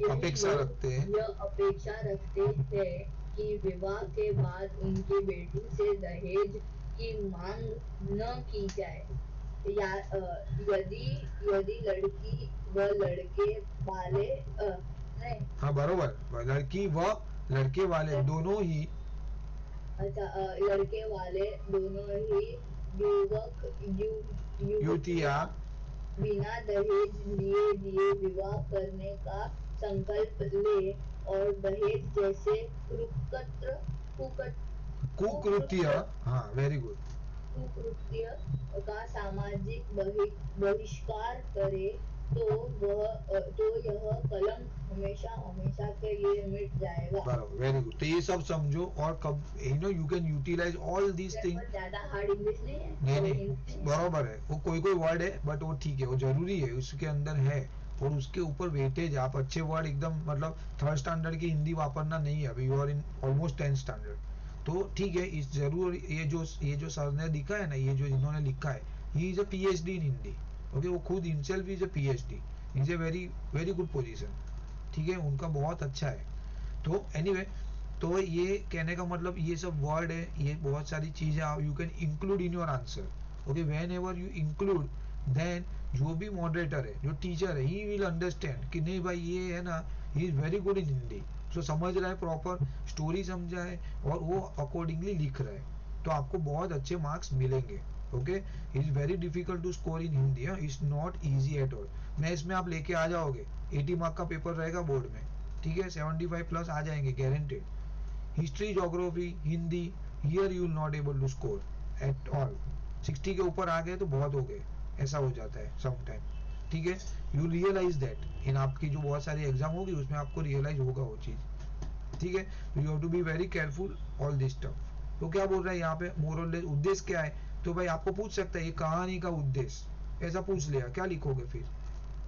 अपेक्षा रखते हैं यह अपेक्षा रखते हैं कि विवाह के बाद उनकी बेटी से दहेज की मांग न की जाए, या यदि यदि लड़की व लड़के वाले नहीं, हाँ बरोबर, लड़की व लड़के वाले दोनों ही, अच्छा लड़के वाले दोनों ही युवतियाँ बिना दहेज लिए दिए विवाह करने का संकल्प ले और दहेज जैसे कुकृत्य, कुकृत्य, हाँ वेरी गुड, कुकृत्य का सामाजिक बहिष्कार करे तो यह कलंक हमेशा हमेशा के लिए मिट जाएगा। बराबर, वेरी गुड। तो ये सब समझो और कब you can utilize all these thing. ज्यादा हार्ड इंग्लिश नहीं है, नहीं बराबर है, वो कोई वर्ड है बट वो ठीक है, वो जरूरी है, उसके अंदर है, और उसके ऊपर वेटेज। आप अच्छे वर्ड एकदम मतलब थर्ड स्टैंडर्ड की हिंदी वापरना नहीं है, अभी you are in almost 10th standard, तो ठीक है। इस जरूर ये जो सर ने लिखा है ना, ये जो इन्होंने लिखा है, he is a PhD in Hindi. Okay, वो खुद himself is a PhD, is a very very good position, ठीक है, उनका बहुत अच्छा है। तो एनीवे तो ये कहने का मतलब ये सब वर्ड है, ये बहुत सारी चीजें you can include in your answer. Okay, whenever you include, then जो भी मॉडरेटर है, जो टीचर है, ही विल अंडरस्टैंड कि नहीं भाई ये है ना, he is very good in Hindi, so समझ रहा है, प्रॉपर स्टोरी समझा है और वो अकॉर्डिंगली लिख रहा है, तो आपको बहुत अच्छे मार्क्स मिलेंगे। Okay, is very difficult to score in Hindi, is not easy at all. Maths में आप लेके आ जाओगे, 80 मार्क का पेपर रहेगा बोर्ड में, ठीक है, 75 प्लस आ जाएंगे guaranteed. History, geography, Hindi, here you will not able to score at all. 60 के ऊपर आ गए तो बहुत हो गए, ऐसा हो जाता है समटाइम, ठीक है। यू रियलाइज दैट इन आपकी जो बहुत सारी एग्जाम होगी उसमें आपको रियलाइज होगा वो चीज, ठीक है। You have to be very careful all this stuff. तो क्या बोल रहा है यहाँ पे, मोरल उद्देश्य क्या है, तो भाई आपको पूछ सकता है ये कहानी का उद्देश्य, ऐसा पूछ लिया, क्या लिखोगे फिर,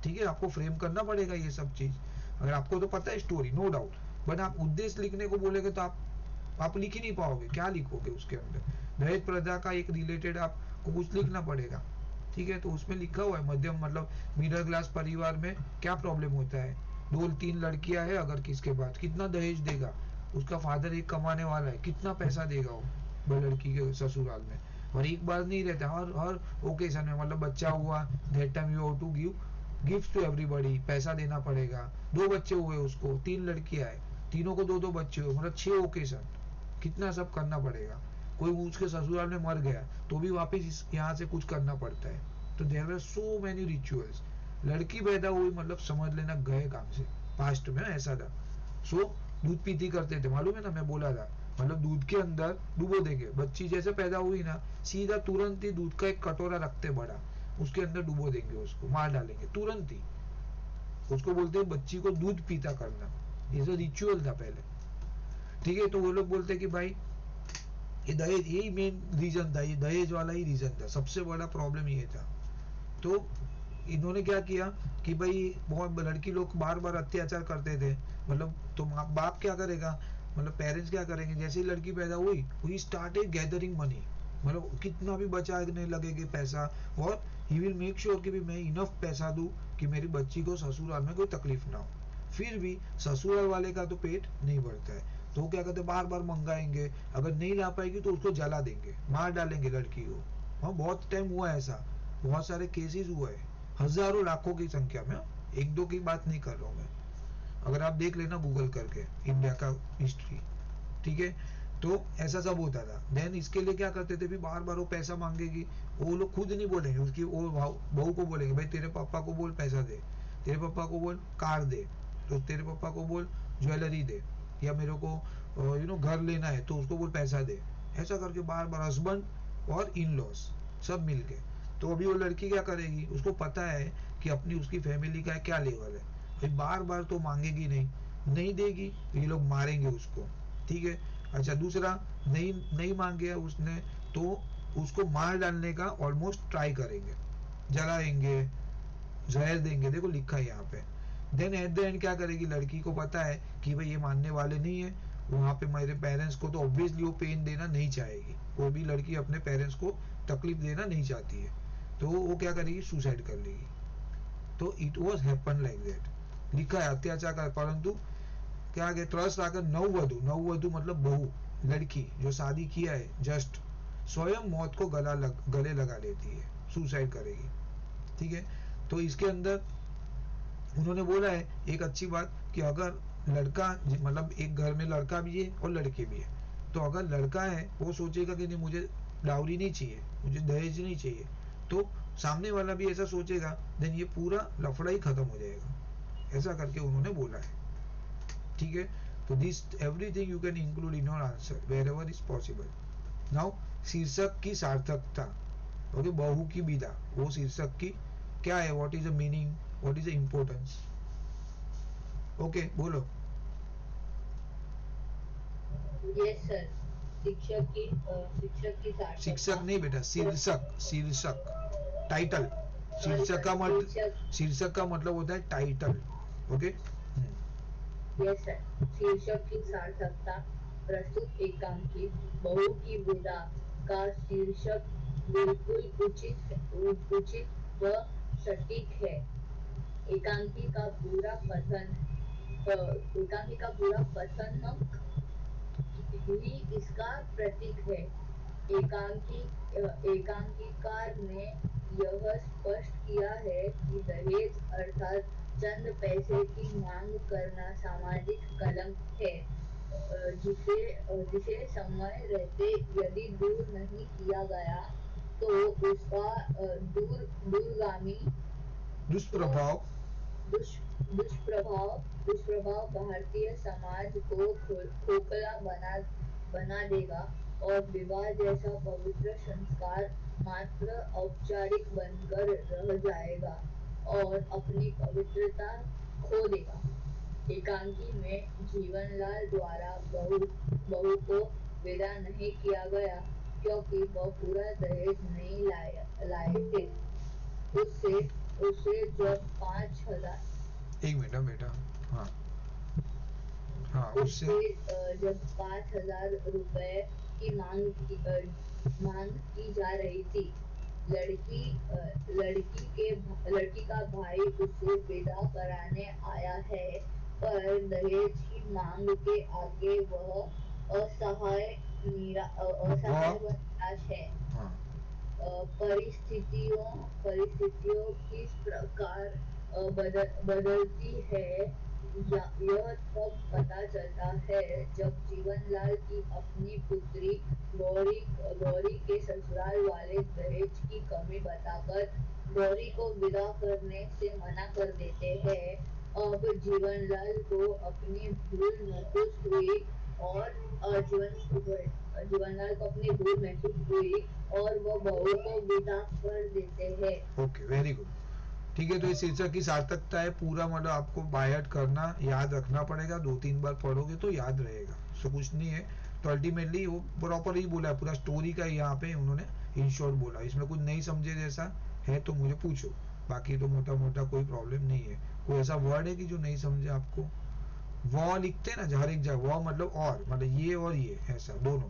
ठीक है, आपको फ्रेम करना पड़ेगा ये सब चीज। अगर आपको तो पता है स्टोरी, नो डाउट, बट आप उद्देश्य लिखने को बोलेगे तो आप लिख ही नहीं पाओगे, क्या लिखोगे उसके अंदर। दहेज प्रथा का एक रिलेटेड आपको कुछ लिखना पड़ेगा, ठीक है। तो उसमें लिखा हुआ है मध्यम मतलब मिडिल क्लास परिवार में क्या प्रॉब्लम होता है, 2-3 लड़कियां है, अगर किसके पास कितना दहेज देगा, उसका फादर एक कमाने वाला है, कितना पैसा देगा वो लड़की के ससुराल में। और एक बार नहीं रहता, हर हर ओकेजन में, मतलब बच्चा हुआ, that time you have to give gift to everybody, पैसा देना पड़ेगा। 2 बच्चे हुए उसको, 3 लड़कियां है, तीनों को 2-2 बच्चे हुए, मतलब 6 ओकेजन, कितना सब करना पड़ेगा। कोई उसके ससुराल में मर गया तो भी वापस यहाँ से कुछ करना पड़ता है। तो there are so many rituals. लड़की पैदा हुई मतलब समझ लेना गए काम से, पास्ट में ऐसा था। सो दूध पीती करते थे, मालूम है ना, मैं बोला था, मतलब दूध के अंदर डुबो देंगे, बच्ची जैसे पैदा हुई ना, सीधा तुरंत ही दूध का एक कटोरा रखते बड़ा, उसके अंदर डुबो देंगे, उसको मार डालेंगे तुरंत ही। उसको बोलते हैं बच्ची को दूध पीता करना, ये रिचुअल था पहले, ठीक है। तो वो लोग बोलते हैं कि भाई ये दहेज, यही मेन रीजन था, ये दहेज वाला ही रीजन था, सबसे बड़ा प्रॉब्लम ये था। तो इन्होंने क्या किया कि भाई बहुत लड़की लोग बार बार अत्याचार करते थे, मतलब तो बाप क्या करेगा, मतलब पेरेंट्स क्या करेंगे, जैसे ही लड़की पैदा हुई ही स्टार्टेड गैदरिंग मनी, मतलब कितना भी बचाने लगेगा पैसा, और ही विल मेक श्योर कि भी मैं इनफ पैसा दूं कि मेरी बच्ची को ससुराल में कोई तकलीफ ना हो। फिर भी ससुराल वाले का तो पेट नहीं भरता है, तो क्या कहते, बार बार मंगाएंगे, अगर नहीं ला पाएगी तो उसको जला देंगे, मार डालेंगे लड़की को। हाँ, बहुत टाइम हुआ ऐसा, बहुत सारे केसेस हुए हैं, हजारों लाखों की संख्या में, एक दो की बात नहीं कर रहा हूँ मैं, अगर आप देख लेना गूगल करके इंडिया का हिस्ट्री, ठीक है। तो ऐसा सब होता था। देन इसके लिए क्या करते थे, भी बार बार वो पैसा मांगेगी, वो लोग खुद नहीं बोलेंगे, उसकी वो बहू को बोलेंगे भाई तेरे पापा को बोल पैसा दे, तेरे पापा को बोल कार दे, तो तेरे पापा को बोल ज्वेलरी दे, या मेरे को घर लेना है तो उसको बोल पैसा दे, ऐसा करके बार बार हस्बैंड और इन लॉस सब मिल के। तो अभी वो लड़की क्या करेगी, उसको पता है कि अपनी उसकी फैमिली का क्या लेवल है, भाई बार बार तो मांगेगी नहीं, नहीं देगी ये लोग मारेंगे उसको, ठीक है। अच्छा, दूसरा, नहीं नहीं मांगे उसने तो उसको मार डालने का ऑलमोस्ट ट्राई करेंगे, जलाएंगे, जहर देंगे, देखो लिखा है यहाँ पे। देन एट द एंड क्या करेगी, लड़की को पता है कि भाई ये मानने वाले नहीं है, वहां पे मेरे पेरेंट्स को तो ऑब्वियसली वो पेन देना नहीं चाहेगी, कोई भी लड़की अपने पेरेंट्स को तकलीफ देना नहीं चाहती है, तो वो क्या करेगी, सुसाइड कर लेगी। तो it was happen like that, लिखा है अत्याचार का, परंतु क्या आगे ट्रस्ट आकर नववधु मतलब बहू, लड़की जो शादी किया है जस्ट, स्वयं मौत को गले लगा लेती है, सुसाइड करेगी, ठीक है। तो इसके अंदर उन्होंने बोला है एक अच्छी बात कि अगर लड़का मतलब एक घर में लड़का भी है और लड़की भी है, तो अगर लड़का है वो सोचेगा कि नहीं मुझे डाउरी नहीं चाहिए, मुझे दहेज नहीं चाहिए, तो सामने वाला भी ऐसा सोचेगा, देन ये पूरा लफड़ा ही खत्म हो जाएगा, ऐसा करके उन्होंने बोला है, ठीक है। तो this everything you can include in your answer wherever is possible. Now शीर्षक की सार्थकता, ओके, बहू की विदा, वो शीर्षक की क्या है, what is the meaning, what is the importance, okay बोलो। यस सर, शिक्षक की शिक्षक सार्थकता। नहीं बेटा, शीर्षक, शीर्षक, टाइटल। सॉरी शीर्षक सर, का मतलब, शीर्षक का मतलब होता है टाइटल, ओके। यस सर, शीर्षक की सार्थकता। प्रस्तुत एकांकी बहू की विदा का शीर्षक बिल्कुल उचित व सटीक है। एकांकी का पूरा कथन ही इसका प्रतीक है। एकांकी एकांकीकार ने यह स्पष्ट किया है कि दहेज अर्थात चंद पैसे की मांग करना सामाजिक कलंक है, जिसे समय रहते यदि दूर नहीं किया गया तो उसका दूरगामी दुष्प्रभाव, दुष्प्रभाव दुष्प्रभाव भारतीय समाज को खोखला बना देगा और विवाह जैसा पवित्र संस्कार मात्र औपचारिक बनकर रह जाएगा और अपनी पवित्रता खो देगा। एकांकी में जीवनलाल द्वारा बहू को विदा नहीं किया गया क्योंकि वह पूरा दहेज नहीं लाए थे। उससे उससे जब 5,000 एक मिनट बेटा, हाँ हाँ, उससे जब 5,000 रुपए की मांग की जा रही थी, लड़की लड़की का भाई उसे विदा कराने आया है, पर दहेज की मांग के आगे वह असहाय व निराश है। हाँ, परिस्थितियों किस प्रकार बदलती है, यह तब पता चलता है जब जीवनलाल की अपनी पुत्री गौरी के ससुराल वाले दहेज की कमी बताकर गौरी को विदा करने से मना कर देते हैं। अब जीवनलाल को अपनी भूल महसूस हुई और वो बहू को विदा कर देते हैं। Okay, very good. ठीक है, तो ये शीर्षक की सार्थकता है, पूरा मतलब आपको बायट करना, याद रखना पड़ेगा, 2-3 बार पढ़ोगे तो याद रहेगा, सो कुछ नहीं है। तो अल्टीमेटली वो प्रॉपर ही बोला है, पूरा स्टोरी का यहाँ पे उन्होंने इन शॉर्ट बोला, इसमें कुछ नहीं समझे जैसा है तो मुझे पूछो, बाकी तो मोटा मोटा कोई प्रॉब्लम नहीं है। कोई ऐसा वर्ड है कि जो नहीं समझे आपको? वॉ लिखते हैं ना हर एक जगह, वॉ मतलब और, मतलब ये और ये ऐसा दोनों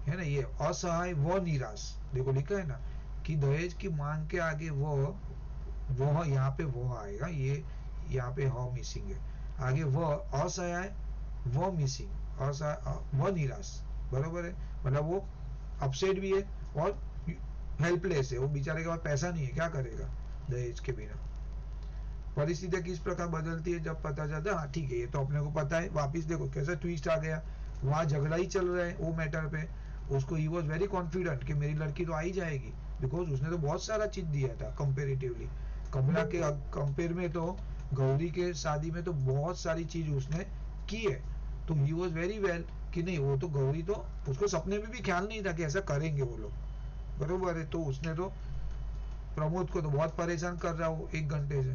है ना। ये असहाय व निराश, देखो लिखा है ना कि दहेज की मांग के आगे वो यहाँ पे वो आएगा, ये यहाँ पे ह मिसिंग है, आगे वो असहाय वो मिसिंग, असहाय वो निराश, बरोबर है, मतलब वो अपसेट भी है और हेल्पलेस है, वो बेचारे के पास पैसा नहीं है, क्या करेगा दहेज के बिना। परिस्थितियां किस प्रकार बदलती है जब पता चलता है, हाँ ठीक है, ये तो अपने को पता है। वापिस देखो कैसा ट्विस्ट आ गया, वहां झगड़ा ही चल रहा है वो मैटर पे, उसको ही वॉज वेरी कॉन्फिडेंट कि मेरी लड़की तो आ ही जाएगी, बिकॉज उसने तो बहुत सारा चीज दिया था कंपेरेटिवली, कमला के कंपेयर में तो गौरी के शादी में तो बहुत सारी चीज उसने की है, तो ही वॉज वेरी वेल कि नहीं, वो तो गौरी तो उसको सपने में भी ख्याल नहीं था कि ऐसा करेंगे वो लोग, बरोबर है। तो उसने तो प्रमोद को तो बहुत परेशान कर रहा वो 1 घंटे से,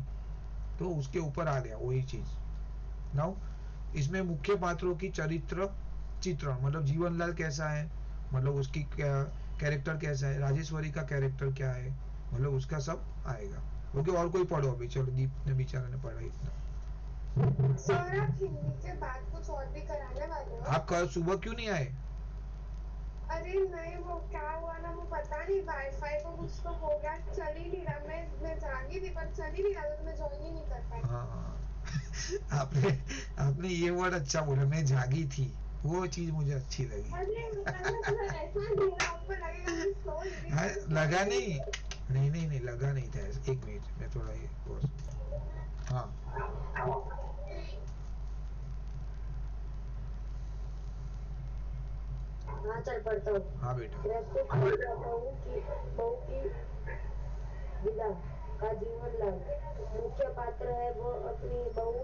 तो उसके ऊपर आ गया वही चीज। नाउ इसमें मुख्य पात्रों की चरित्र चित्रण, मतलब जीवनलाल कैसा है, मतलब उसकी कैरेक्टर कैसा है, राजेश्वरी का कैरेक्टर क्या है, मतलब उसका सब आएगा। ओके, और कोई पढ़ो अभी, चलो दीप ने बेचारा ने पढ़ा इतना। सर आप हिंदी के बाद कुछ और भी कराने वाले हो? आप कल सुबह क्यों नहीं आए? अरे नहीं, वो क्या हुआ ना, वो पता नहीं वाईफाई को कुछ तो हो गया, चल ही नहीं रहा। मैं जागी थी पर चल ही नहीं रहा, तो मैं ज्वाइन ही नहीं कर पाई। हाँ आपने आपने ये वर्ड अच्छा बोला, मैं जागी थी, वो चीज मुझे अच्छी लगी। अरे मतलब ऐसा नहीं रहा, आपको लगेगा मैं सो ही रही हाँ, थी, लगा नहीं, नहीं लगा नहीं था ऐसा। 1 मिनट मैं थोड़ा ये पॉज, हाँ हाँ सर, पढ़ता हूँ। हाँ बेटा। प्रस्तुत बहू की विदा का जीवनलाल मुख्य पात्र है। वो अपनी बहू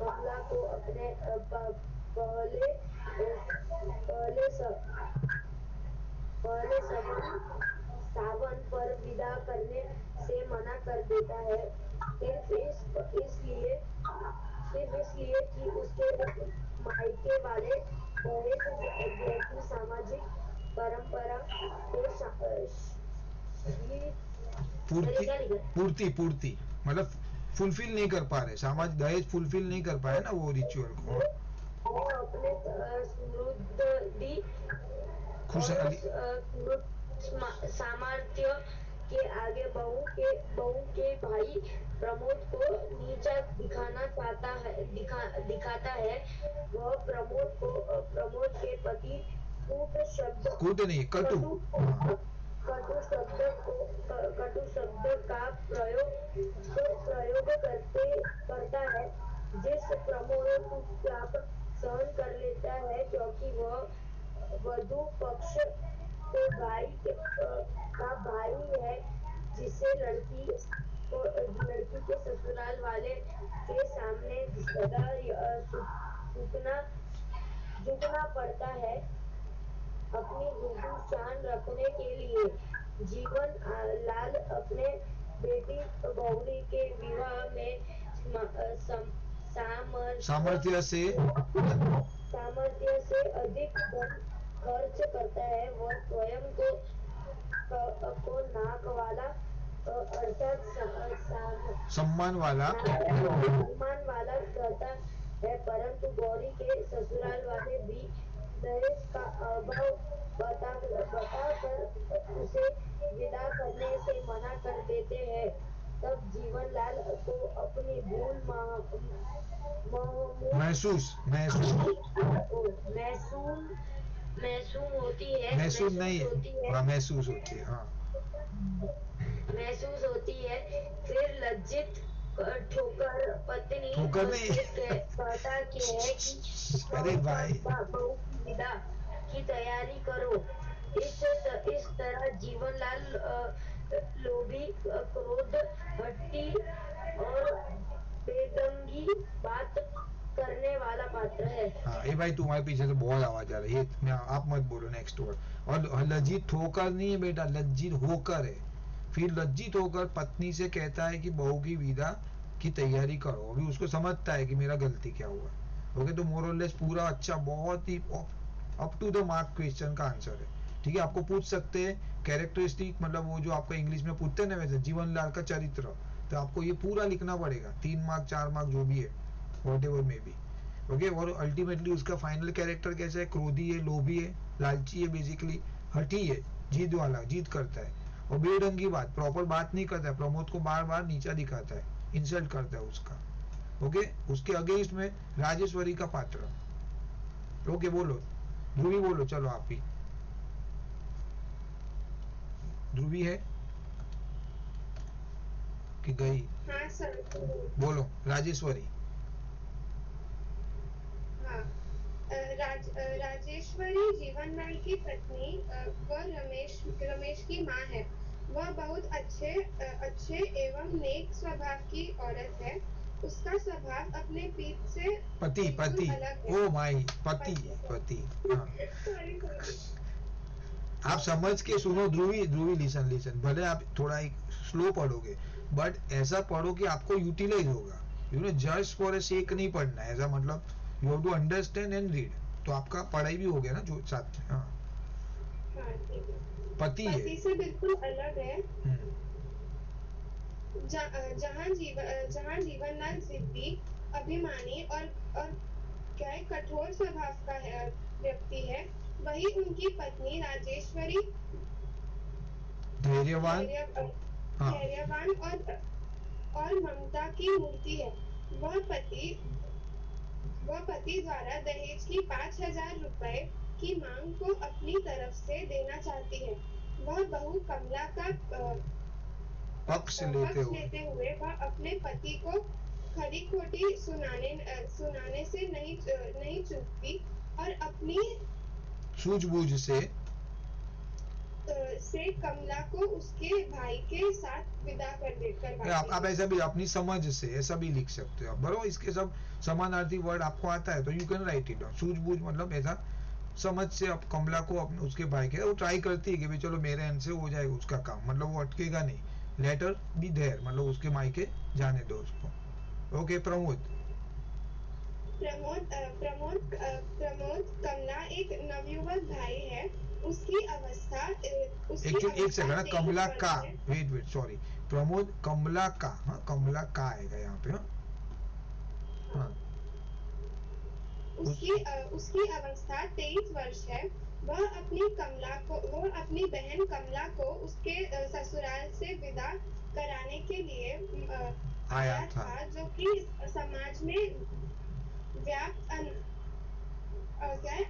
कमला को अपने पहले पहले पहले सावन पर विदा करने से मना कर देता है, सिर्फ इसलिए कि उसके मायके वाले दहेज जैसी सामाजिक परंपरा को पूर्ति पूर्ति पूर्ति मतलब फुलफिल नहीं कर पा रहे, समाज दहेज फुलफिल नहीं कर पाए ना वो रिचुअल को। वो अपने समृद्धि खुशहाली सामर्थ्य के आगे बहू के भाई प्रमोद को नीचा दिखाता है। वह प्रमोद के प्रति कूट नहीं कटु कटु शब्द का प्रयोग करता है, जिस प्रमोद चुपचाप सहन कर लेता है, क्योंकि वह वधू पक्ष का भाई है, जिसे लड़की के ससुराल वाले के सामने सदा झुकना पड़ता है। अपनी झूठी शान रखने के लिए जीवन लाल अपने बेटी गौरी के विवाह में सामर्थ्य से अधिक धन खर्च करता है। वह स्वयं को नाक वाला अर्थात सम्मान वाला कहता है, परंतु गौरी के ससुराल वाले भी दहेज का अभाव बताकर उसे विदा करने से मना कर देते हैं। तब जीवनलाल को अपनी भूल महसूस होती है। महसूस होती है। फिर लज्जित ठोकर पत्नी कहता है कि अरे भाई बहू की विदा की तैयारी करो। इस तरह जीवनलाल लोभी, क्रोध, हट्टी और बेढंगी बात करने वाला पात्र है। हाँ ये भाई तुम्हारे पीछे से बहुत आवाज आ रही है, आप मत बोलो नेक्स्ट वर्ड। और लज्जित होकर नहीं है बेटा, लज्जित होकर है। फिर लज्जित होकर पत्नी से कहता है कि बहू की विदा की तैयारी करो। अभी उसको समझता है कि मेरा गलती क्या हुआ। ओके, तो मोरलेस पूरा अच्छा, बहुत ही up to the mark question का आंसर है। ठीक है, आपको पूछ सकते हैं कैरेक्टरिस्टिक, मतलब वो जो आपका इंग्लिश में पूछते हैं ना वैसे, जीवनलाल का चरित्र, तो आपको ये पूरा लिखना पड़ेगा, 3 मार्क 4 मार्क जो भी है, व्हाटएवर मे बी। ओके, और अल्टीमेटली उसका फाइनल कैरेक्टर कैसा है? क्रोधी है, लोभी है, लालची है, बेसिकली हठी है, जीत वाला, जीत करता है। और बेढंगी बात, प्रॉपर बात नहीं करता है, प्रमोद को बार बार नीचा दिखाता है, इंसल्ट करता है उसका। ओके, उसके अगेंस्ट में राजेश्वरी का पात्र। ओके, बोलो ध्रुवी, बोलो, चलो आप ही। ध्रुवी है कि गई? हाँ सर, बोलो राजेश्वरी। हाँ, राजेश्वरी जीवनलाल की पत्नी व रमेश की माँ है। वह बहुत अच्छे एवं नेक स्वभाव की औरत है। उसका स्वभाव अपने पीठ से पति अलग है। ओ माई पति। हाँ, आप समझ के सुनो ध्रुवी, लिसन। भले आप थोड़ा एक स्लो पढ़ोगे, बट ऐसा पढ़ो कि आपको यूटिलाइज होगा। जस्ट फॉर ए सेक नहीं पढ़ना है, ऐसा मतलब you have to understand and read, तो आपका पढ़ाई भी हो गया ना जो साथ में। हाँ, पति से बिल्कुल अलग है। जहाँ जीवनलाल जिद्दी, अभिमानी और कठोर स्वभाव का व्यक्ति है, वही उनकी पत्नी राजेश्वरी धैर्यवान और ममता की मूर्ति है। वह पति द्वारा दहेज की 5,000 रुपए की मांग को अपनी तरफ से देना चाहती है। वह बहू कमला का पक्ष लेते हुए वह अपने पति को खरी खोटी सुनाने से नहीं चूकती और अपनी सूझबूझ से कमला को उसके भाई के साथ विदा कर आप ऐसा भी अपनी समझ से ऐसा भी लिख सकते हो, बराबर। इसके सब समानार्थी वर्ड आपको आता है तो you can write it down. सूझबूझ मतलब ऐसा समझ से अब कमला को अपने उसके भाई के वो ट्राई करती है कि भाई चलो मेरे एंड से हो जाएगा उसका काम, मतलब वो अटकेगा नहीं, लेटर बी देयर, मतलब उसके मायके जाने दो उसको। ओके प्रमोद। प्रमोद कमला एक नवयुवक भाई है। उसकी अवस्था एक सेकंड ना, 23 कमला वर्ष का, है। वेट सॉरी, प्रमोद कमला का, हाँ कमला का आएगा यहाँ पे, हाँ हाँ उसकी अवस्था 23 वर्ष है। वह अपनी बहन कमला को उसके ससुराल से विदा कराने के लिए आया था, जो कि समाज में व्याप्त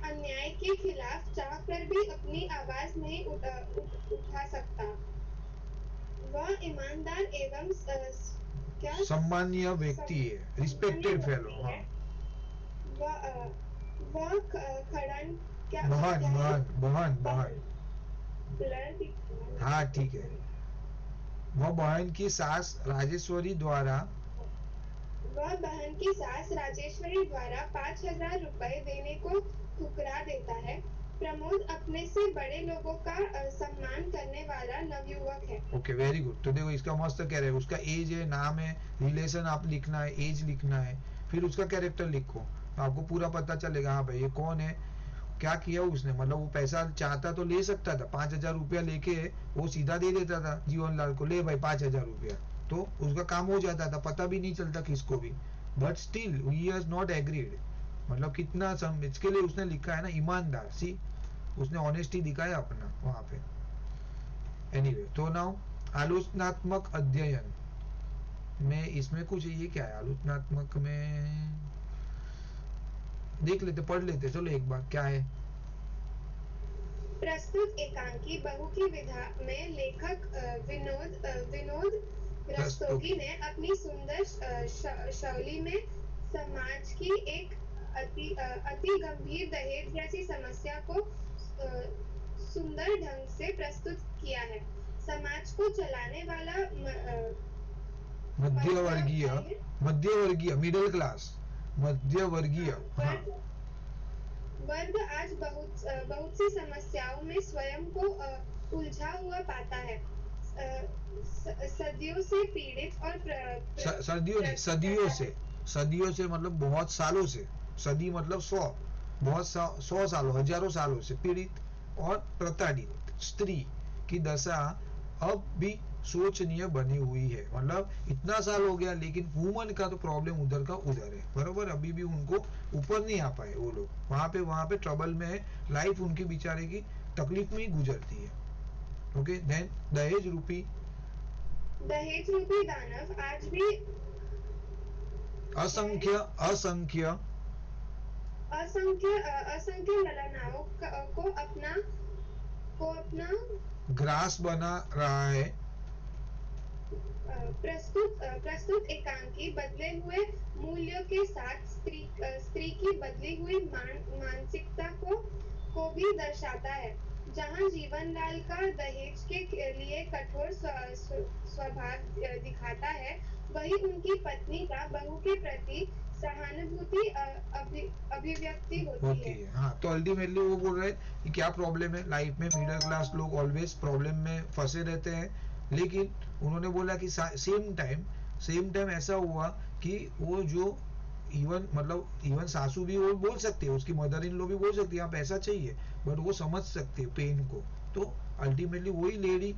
अन्याय के खिलाफ चाहकर भी अपनी आवाज नहीं उठा सकता। वह ईमानदार एवं सम्मानीय व्यक्ति है, रिस्पेक्टेड फेलो, व्यक्ति हाँ। है। वह खड़न बहन बहन बहन बहन, बहन हाँ ठीक है। वह बहन की सास राजेश्वरी द्वारा वह बहन की सास राजेश्वरी द्वारा 5,000 रुपए देने को ठुकरा देता है। प्रमोद अपने से बड़े लोगों का सम्मान करने वाला नवयुवक है। Okay very good. तो देखो इसका मस्त कह रहे हैं, उसका एज है, नाम है, रिलेशन आप लिखना है, एज लिखना है, फिर उसका कैरेक्टर लिखो, तो आपको पूरा पता चलेगा हाँ भाई ये कौन है, क्या किया उसने, मतलब वो पैसा चाहता तो ले सकता था, 5,000 रुपया लेके वो सीधा दे देता था जीवन लाल को, ले भाई 5,000 रुपया, तो उसका काम हो जाता था, पता भी नहीं चलता किसको भी, but still he has not agreed, मतलब कितना समझ के लिए उसने लिखा है ना, ईमानदार, सी उसने ऑनेस्टी दिखाया अपना वहां पे। एनीवे तो नाउ आलोचनात्मक अध्ययन में इसमें कुछ ये क्या है, आलोचनात्मक में देख लेते, पढ़ लेते, चलो एक बार क्या है। प्रस्तुत एकांकी बहू की विधा में लेखक विनोद रस्तोगी ने अपनी सुंदर शैली में समाज की एक अति गंभीर दहेज जैसी समस्या को सुंदर ढंग से प्रस्तुत किया है। समाज को चलाने वाला मध्यवर्गीय, मध्यवर्गीय मिडिल क्लास, मध्यवर्गीय, हाँ वर्ग आज बहुत सी समस्याओं में स्वयं को उलझा हुआ पाता है। सदियों से पीड़ित और सदियों से मतलब बहुत सालों से, सदी मतलब 100, बहुत 100 सालों, हजारों सालों से पीड़ित और प्रताड़ित स्त्री की दशा अब भी शोचनीय बनी हुई है, मतलब इतना साल हो गया लेकिन वुमन का तो प्रॉब्लम उधर का उधर है, बरोबर, अभी भी उनको ऊपर नहीं आ पाए वो लोग, वहां पे ट्रबल में है, लाइफ उनकी बेचारे की तकलीफ में ही गुजरती है। ओके देन दहेज रूपी दानव आज भी असंख्य ललनाओं को अपना ग्रास बना रहा है। प्रस्तुत एकांकी बदले हुए मूल्यों के साथ स्त्री की बदली हुई मानसिकता को भी दर्शाता है। जहां जीवनलाल का दहेज के लिए कठोर स्वभाव दिखाता है, वही उनकी पत्नी का बहू के प्रति सहानुभूति अभिव्यक्ति होती है। हाँ, तो अल्टीमेटली वो बोल रहे हैं कि क्या प्रॉब्लम है लाइफ में, मिडिल क्लास लोग ऑलवेज प्रॉब्लम में फंसे रहते हैं, लेकिन उन्होंने बोला कि सेम टाइम ऐसा हुआ कि वो जो इवन सासू भी वो बोल सकती है, उसकी मदर इन लॉ भी बोल सकती है आप ऐसा चाहिए, बट वो समझ सकती है पेन को, तो अल्टीमेटली वही लेडी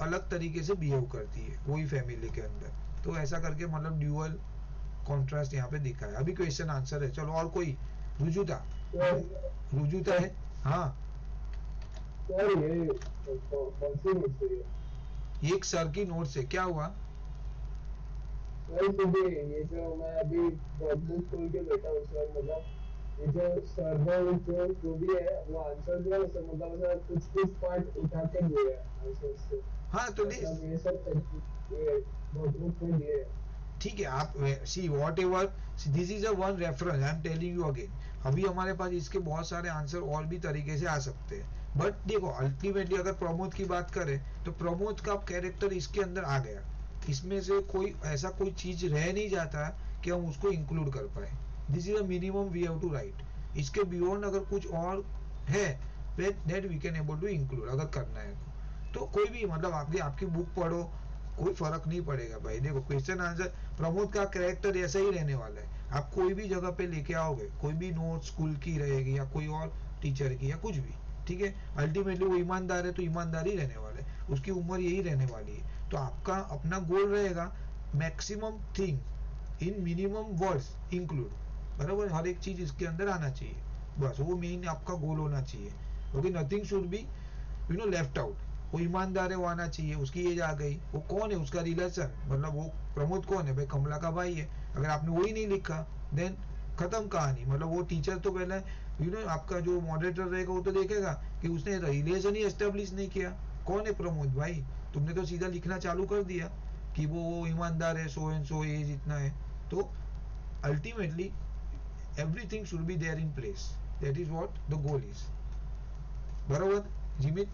अलग तरीके से बिहेव करती है वही फैमिली के अंदर, तो ऐसा करके मतलब ड्यूअल कॉन्ट्रास्ट यहाँ पे दिखा है। अभी क्वेश्चन आंसर है, चलो और कोई, रुजुता है, हाँ एक सर की नोट से क्या हुआ, ये जो मैं अभी बुक खोल के बैठा हूँ सर, मतलब ये जो सर्वर जो भी है वो आंसर जो है सर, मतलब कुछ पार्ट उठा के दिए आंसर से, हाँ तो मतलब ये सब ये बुक में दिए। ठीक है, आप see what ever, this is a one reference, I am telling you again, अभी हमारे पास इसके बहुत सारे आंसर और भी तरीके से आ सकते हैं, बट देखो अल्टीमेटली अगर प्रमोद की बात करें तो प्रमोद का कैरेक्टर इसके अंदर आ गया, इसमें से कोई ऐसा कोई चीज रह नहीं जाता कि हम उसको इंक्लूड कर पाए, this is a minimum we have to write, इसके बियॉन्ड अगर कुछ और है that we can able to include, अगर करना है तो कोई भी मतलब आपकी बुक पढ़ो, कोई फर्क नहीं पड़ेगा भाई। देखो क्वेश्चन आंसर प्रमोद का कैरेक्टर ऐसा ही रहने वाला है, आप कोई भी जगह पे लेके आओगे, कोई भी नोट स्कूल की रहेगी या कोई और टीचर की या कुछ भी, ठीक है, अल्टीमेटली वो ईमानदार है तो ईमानदार ही रहने वाला है, उसकी उम्र यही रहने वाली है। तो आपका अपना गोल रहेगा maximum thing in minimum words include, बराबर, हर एक चीज इसके अंदर आना चाहिए, बस वो मेन आपका गोल होना चाहिए। Okay, nothing should be left out. वो ईमानदार है वो आना चाहिए, उसकी एज आ गई, वो कौन है, उसका रिलेशन, मतलब वो प्रमोद कौन है भाई, कमला का भाई है। अगर आपने वही नहीं लिखा देन खत्म कहानी, मतलब वो टीचर तो पहले आपका जो मॉडरेटर रहेगा वो तो देखेगा कि उसने रिलेशन ही एस्टेब्लिश नहीं किया, कौन है प्रमोद भाई, तुमने तो सीधा लिखना चालू कर दिया कि वो ईमानदार है, सो एंड सो एज इतना है। तो ultimately everything should be there in place, that is what the goal is, बराबर जिमित।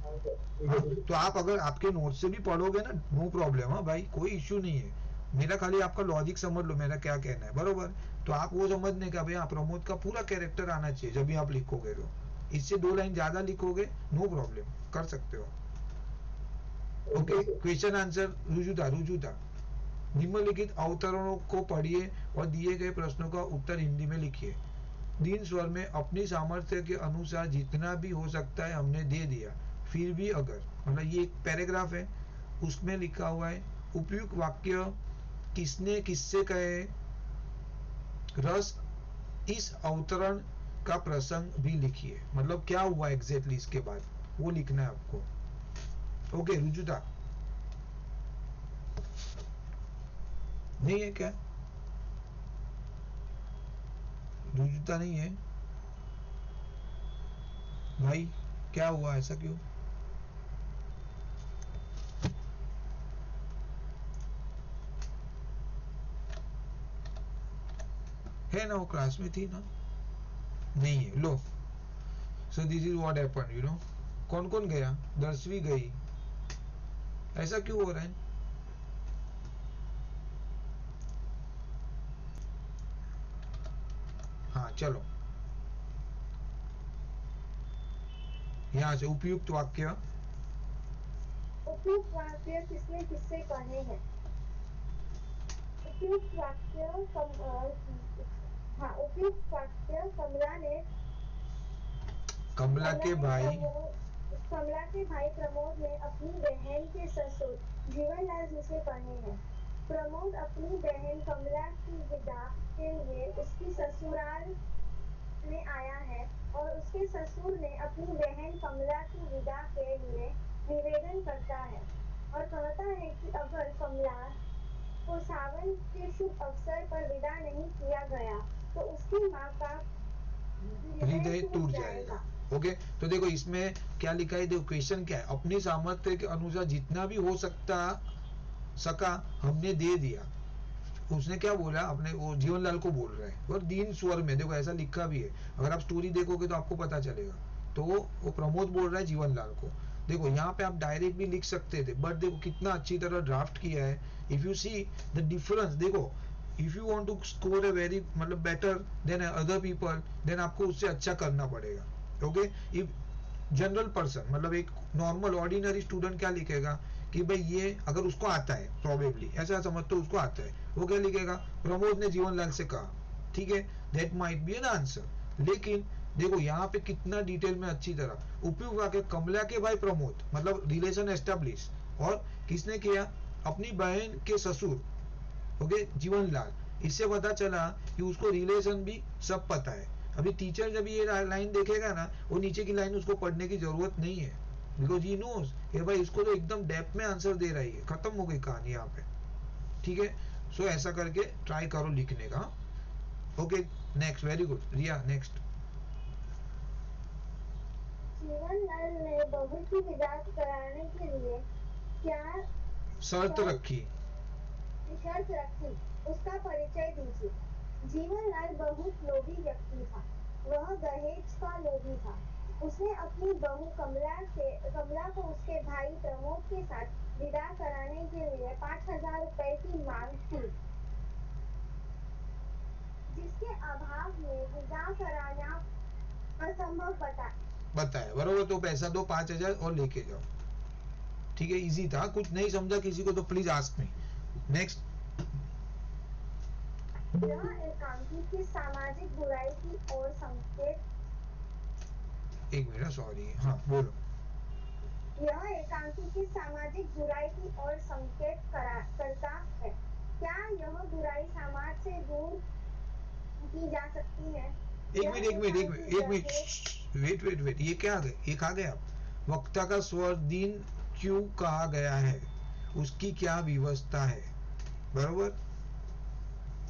हाँ सर, ठीक हाँ, है सर। तो आप अगर आपके नोट से भी पढ़ोगे ना, नो प्रॉब्लम, हाँ भाई, कोई इश्यू नहीं है, मेरा खाली आपका लॉजिक समझ लो मेरा क्या कहना है, बरोबर। तो आप वो समझने का भाई प्रमोद का पूरा कैरेक्टर आना चाहिए जब भी आप लिखोगे, तो इससे 2 लाइन ज्यादा लिखोगे नो प्रॉब्लम, कर सकते हो। Okay, sir. Question answer Rujuta, निम्नलिखित अवतरणों को पढ़िए और दिए गए प्रश्नों का उत्तर हिंदी में लिखिए। दीन स्वर में अपनी सामर्थ्य के अनुसार जितना भी हो सकता है हमने दे दिया, फिर भी अगर, मतलब ये एक पैराग्राफ है, उसमें लिखा हुआ है उपयुक्त वाक्य किसने किससे कहे, रस इस अवतरण का प्रसंग भी लिखिए, मतलब क्या हुआ एग्जैक्टली इसके बाद वो लिखना है आपको। ओके रुजुता, नहीं है क्या, रुजुता नहीं है भाई, क्या हुआ, ऐसा क्यों? है ना, वो क्लास में थी ना, नहीं है, लो। So this is what happened, कौन कौन गया, दर्शवी गई, ऐसा क्यों हो रहा है? हाँ चलो, यहाँ से उपयुक्त वाक्य, उपयुक्त वाक्य किसने किससे कहे हैं? उपयुक्त वाक्य उपयुक्त वाक्य कमला के भाई, कमला के भाई प्रमोद ने अपनी बहन के ससुर जीवनलाल जी से कहे हैं। प्रमोद अपनी बहन कमला की विदा के लिए उसकी ससुराल में आया है और उसके ससुर ने अपनी बहन कमला की विदा के लिए निवेदन करता है और कहता है कि अगर कमला को सावन के शुभ अवसर पर विदा नहीं किया गया तो उसकी माँ का हृदय हृदय टूट टूट जाएगा। जाएगा। ओके, तो देखो इसमें क्या लिखा है, देखो क्वेश्चन क्या है, अपनी सामर्थ्य के अनुसार जितना भी हो सका हमने दे दिया। उसने क्या बोला, अपने वो जीवनलाल को बोल रहा है, और दीन स्वर में, देखो ऐसा लिखा भी है, अगर आप स्टोरी देखोगे तो आपको पता चलेगा। तो वो प्रमोद बोल रहा है जीवनलाल को। देखो यहाँ पे आप डायरेक्ट भी लिख सकते थे, बट देखो कितना अच्छी तरह ड्राफ्ट किया है। If you see the difference, देखो if you want to score a very मतलब better than other people, then आपको उससे अच्छा करना पड़ेगा। ओके, इफ जनरल पर्सन, मतलब एक नॉर्मल ऑर्डिनरी स्टूडेंट क्या लिखेगा कि भाई ये अगर उसको आता है, प्रोबेबली ऐसा समझ तो उसको आता है, वो क्या लिखेगा, प्रमोद ने जीवनलाल से कहा, ठीक है, that might be an answer. लेकिन देखो यहाँ पे कितना डिटेल में अच्छी तरह उपयुक्त वाक्य कमला के भाई प्रमोद, मतलब रिलेशन एस्टेब्लिश, और किसने किया, अपनी बहन के ससुर, ओके जीवनलाल। इससे पता चला कि उसको रिलेशन भी सब पता है। अभी टीचर जब ये लाइन देखेगा ना, वो नीचे की लाइन उसको पढ़ने की जरूरत नहीं है, बिकॉज ही नोज कि भाई इसको तो एकदम डेप्थ में आंसर दे रही है, खत्म हो गई कहानी यहाँ पे, ठीक है। सो ऐसा करके ट्राई करो लिखने का। ओके नेक्स्ट, वेरी गुड रिया, नेक्स्ट। जीवनलाल ने बहू की विदा कराने के लिए क्या शर्त रखी, शर्त रखी, उसका परिचय दीजिए। जीवनलाल बहुत लोभी व्यक्ति था, वह दहेज का लोभी था। उसने अपनी बहू कमला को उसके भाई प्रमोद के साथ विदा कराने के लिए 5,000 रुपए की मांग की, जिसके अभाव में विदा कराना असंभव बताया, बरोबर। तो पैसा दो 5,000 और लेके जाओ। ठीक है, इजी था। कुछ नहीं समझा किसी को तो प्लीज आस्क मी। नेक्स्ट। यह एकांकी की सामाजिक बुराई की ओर संकेत। एक मिनट, सॉरी, हाँ बोलो। यह एकांकी की सामाजिक बुराई की ओर संकेत करता है। क्या यह बुराई समाज से दूर की जा सकती है? एक मिनट, वेट, ये क्या आ गए, ये कहा गया वक्ता का स्वर दिन क्यों कहा गया है, उसकी क्या व्यवस्था है, बरोबर।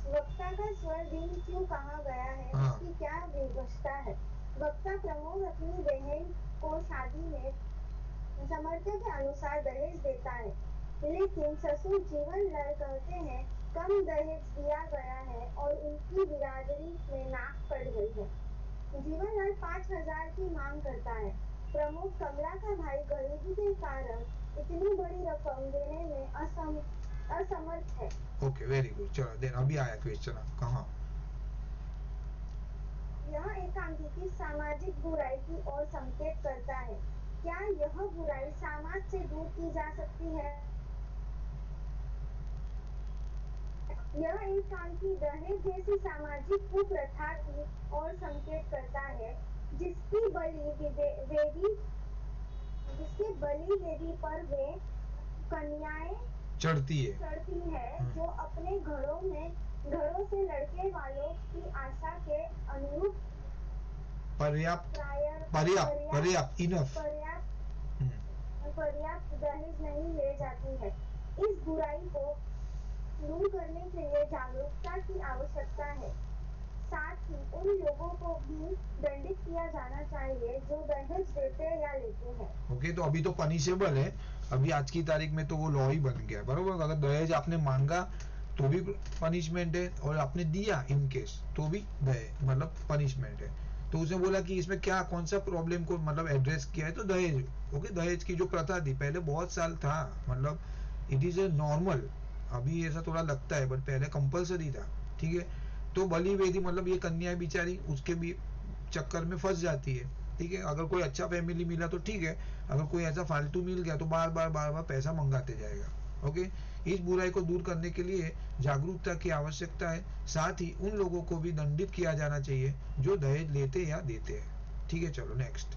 वक्ता का स्वर दिन क्यों कहा गया है, हाँ। उसकी क्या व्यवस्था है? वक्ता प्रमोद अपनी बहन को शादी में सामर्थ्य के अनुसार दहेज देता है, लेकिन ससुर जीवन लड़ कहते हैं कम दहेज दिया गया है और उनकी बिरादरी में नाक कट गई है। जीवनलाल 5,000 की मांग करता है। प्रमोद कमला का भाई गरीबी के कारण इतनी बड़ी रकम देने में असमर्थ है। Okay, very good. चलो देन अभी आया क्वेश्चन कहाँ। यह एकांकी की सामाजिक बुराई की ओर संकेत करता है। क्या यह बुराई समाज से दूर की जा सकती है? यह एकांकी दहेज जैसी सामाजिक कुप्रथा की ओर संकेत करता है, जिसकी बलि वेदी पर वे कन्याएं चढ़ती है जो अपने घरों से लड़के वालों की आशा के अनुरूप पर्याप्त इनफ पर्याप्त दहेज नहीं ले जाती है। इस बुराई को दूर करने के लिए जागरूकता की आवश्यकता है। साथ ही उन लोगों को भी दंडित किया जाना चाहिए जो दहेज देते या लेते हैं। ओके, तो अभी तो पनिशेबल है, अभी आज की तारीख में तो वो लॉ ही बन गया, बरोबर। अगर दहेज आपने मांगा तो भी पनिशमेंट है, और आपने दिया इन केस तो भी दहेज मतलब पनिशमेंट है। तो उसने बोला कि इसमें क्या कौन सा प्रॉब्लम को मतलब एड्रेस किया है, तो दहेज। ओके, दहेज की जो प्रथा थी पहले बहुत साल था, मतलब इट इज ए नॉर्मल। अभी ऐसा थोड़ा लगता है, बट पहले कंपलसरी था। ठीक है, तो बलि वेदी मतलब ये कन्या बेचारी उसके भी चक्कर में फंस जाती है। ठीक है, अगर कोई अच्छा फैमिली मिला तो ठीक है, अगर कोई ऐसा फालतू मिल गया तो बार बार पैसा मंगाते जाएगा। ओके, इस बुराई को दूर करने के लिए जागरूकता की आवश्यकता है। साथ ही उन लोगों को भी दंडित किया जाना चाहिए जो दहेज लेते या देते हैं। ठीक है, चलो नेक्स्ट।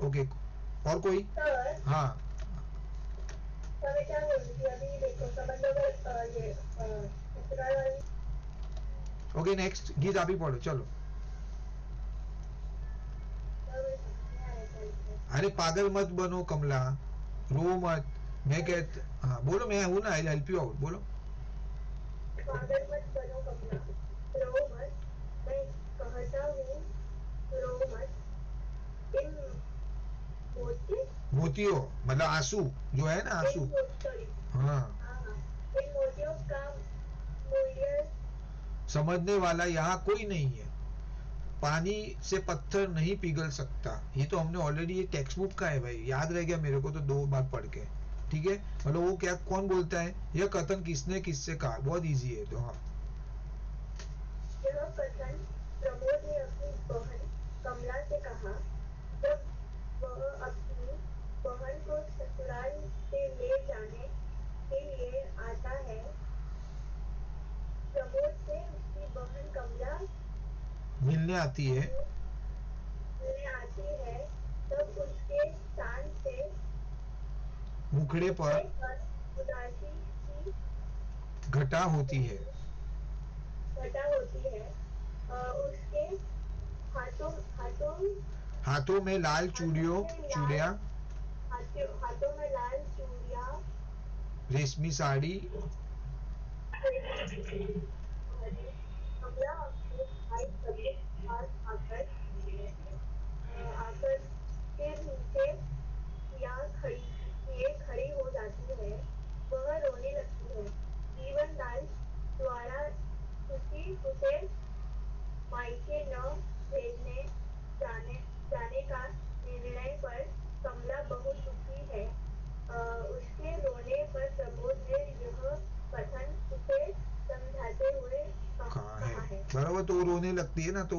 ओके, और कोई। हाँ, क्या बोल रही थी अभी, देखो समझ लो ये ससुराल वाली। ओके नेक्स्ट, गीत आप ही पढ़ो चलो। अरे पागल मत बनो कमला, रो मत। मैं कहता, हाँ बोलो, मैं हूं ना, आई हेल्प यू आउट, बोलो। पागल मत बनो कमला, रो मत, मैं कहता हूँ रो मत। इन मोतियों मतलब आंसू, जो है ना आंसू। हाँ, इन मोतियों का मूल्य समझने वाला यहाँ कोई नहीं है। पानी से पत्थर नहीं पिघल सकता, ये तो हमने ऑलरेडी, ये टेक्स्ट बुक का है भाई, याद रह गया मेरे को तो 2 बार पढ़ के। ठीक है, मतलब वो क्या कौन बोलता है, यह कथन किसने किससे कहा, बहुत इजी है तो। हाँ, यह कथन प्रमोद ने अपनी बहन कमला से कहा जब वह अपनी बहन को ससुराल से ले जाने के लिए आता है। प्रमोद से उसकी बहन कमला मिलने आती है, मिलने आती है, तब उसके शान से मुखड़े पर उदासी की घटा होती है, घटा होती है। उसके हाथों हाथों हाथों में लाल चूड़ियां, हाथों में लाल चूड़ियां, रेशमी साड़ी। कमला अपने भाई कबीर के पास आकर सिर नीचे किए खड़ी हो जाती है। वह रोने लगती है। जीवनलाल द्वारा उसे मायके न भेजने जाने का निर्णय पर कमला बहुत दुखी है। उसके रोने पर प्रमोद ने यह कथन उसे समझाते हुए कहा है। बराबर, तो वो रोने लगती है ना, तो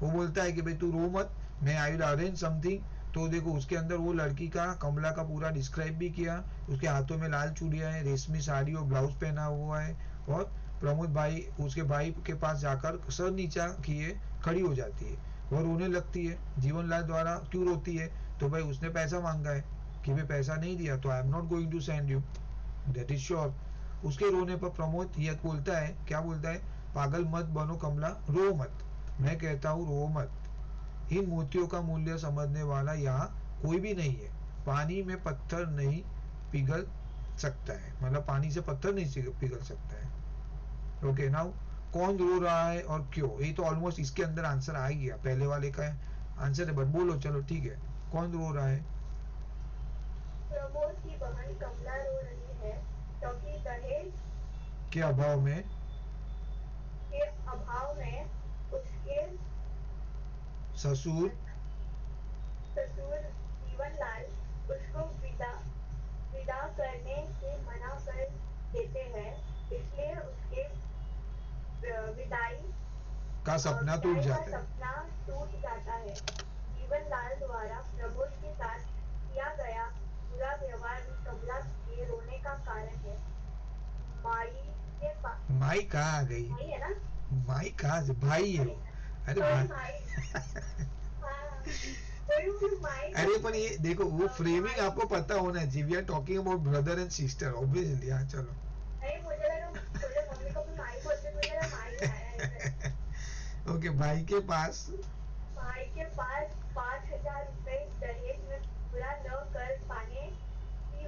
वो बोलता है कि भाई तू रो मत, मैं आई विल अरेंज समथिंग। तो देखो उसके अंदर वो लड़की का, कमला का पूरा डिस्क्राइब भी किया। उसके हाथों में लाल चूड़ियां है, रेशमी साड़ी और ब्लाउज पहना हुआ है, और प्रमोद भाई उसके भाई के पास जाकर सर नीचा किए खड़ी हो जाती है। वह रोने लगती है। जीवनलाल द्वारा क्यों रोती है? तो भाई उसने पैसा मांगा है, कि भाई पैसा नहीं दिया तो I am not going to send you, that is sure. उसके रोने पर प्रमोद यह बोलता है, क्या बोलता है? पागल मत बनो कमला, रो मत, मैं कहता हूँ रो मत। इन मोतियों का मूल्य समझने वाला यहाँ कोई भी नहीं है। पानी में पत्थर नहीं पिघल सकता है, मतलब पानी से पत्थर नहीं पिघल सकता है। ओके नाउ, कौन रो रहा है और क्यों? ये तो ऑलमोस्ट इसके अंदर आंसर आ गया, पहले वाले का आंसर है, बट बोलो चलो ठीक है, कौन रो रहा है? प्रमोद की बहन कमला रो रही है क्योंकि दहेज के अभाव में के अभाव में उसके ससुर ससुर जीवनलाल उसको विदा विदा करने से मना कर देते हैं, इसलिए उसके विदाई का सपना टूट विदाई का जाता है। सपना टूट जाता है। जीवनलाल द्वारा प्रमोद के साथ किया गया बुरा व्यवहार भी कमला के रोने का कारण है। माई के पास माई कहाँ आ गई? माई है ना? माई कहाँ से? भाई है वो। अरे सॉरी भाई माई। हाँ, कोई भी माई अरे पर ये देखो वो फ्रेमिंग आपको पता होना चाहिए, we are talking about brother and sister obviously. हाँ चलो। नहीं, मुझे लगा मुझे मम्मी को भी माई बोलते, मुझे लगा माई आया है। ओके, भाई के पास भाई के पास 5,000 रुपए दहेज में पूरा न कर पाने की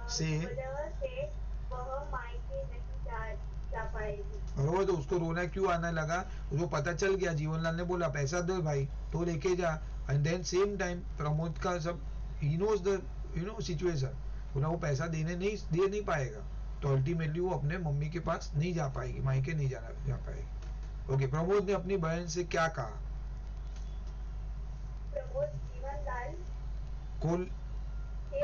से वजह से वह मायके नहीं जा पाएगी। और वो तो उसको रोना क्यों आने लगा, उसको पता चल गया, जीवनलाल ने बोला पैसा दो भाई तो लेके जा। And then same time Pramod का सब ही नोज द सिचुएशन, बोला वो पैसा दे नहीं पाएगा, तो अल्टीमेटली वो अपने मम्मी के पास नहीं जा पाएगी, मायके नहीं जा पाएगी। ओके, प्रमोद ने अपनी बहन से क्या कहा? प्रमोद जीवनलाल को के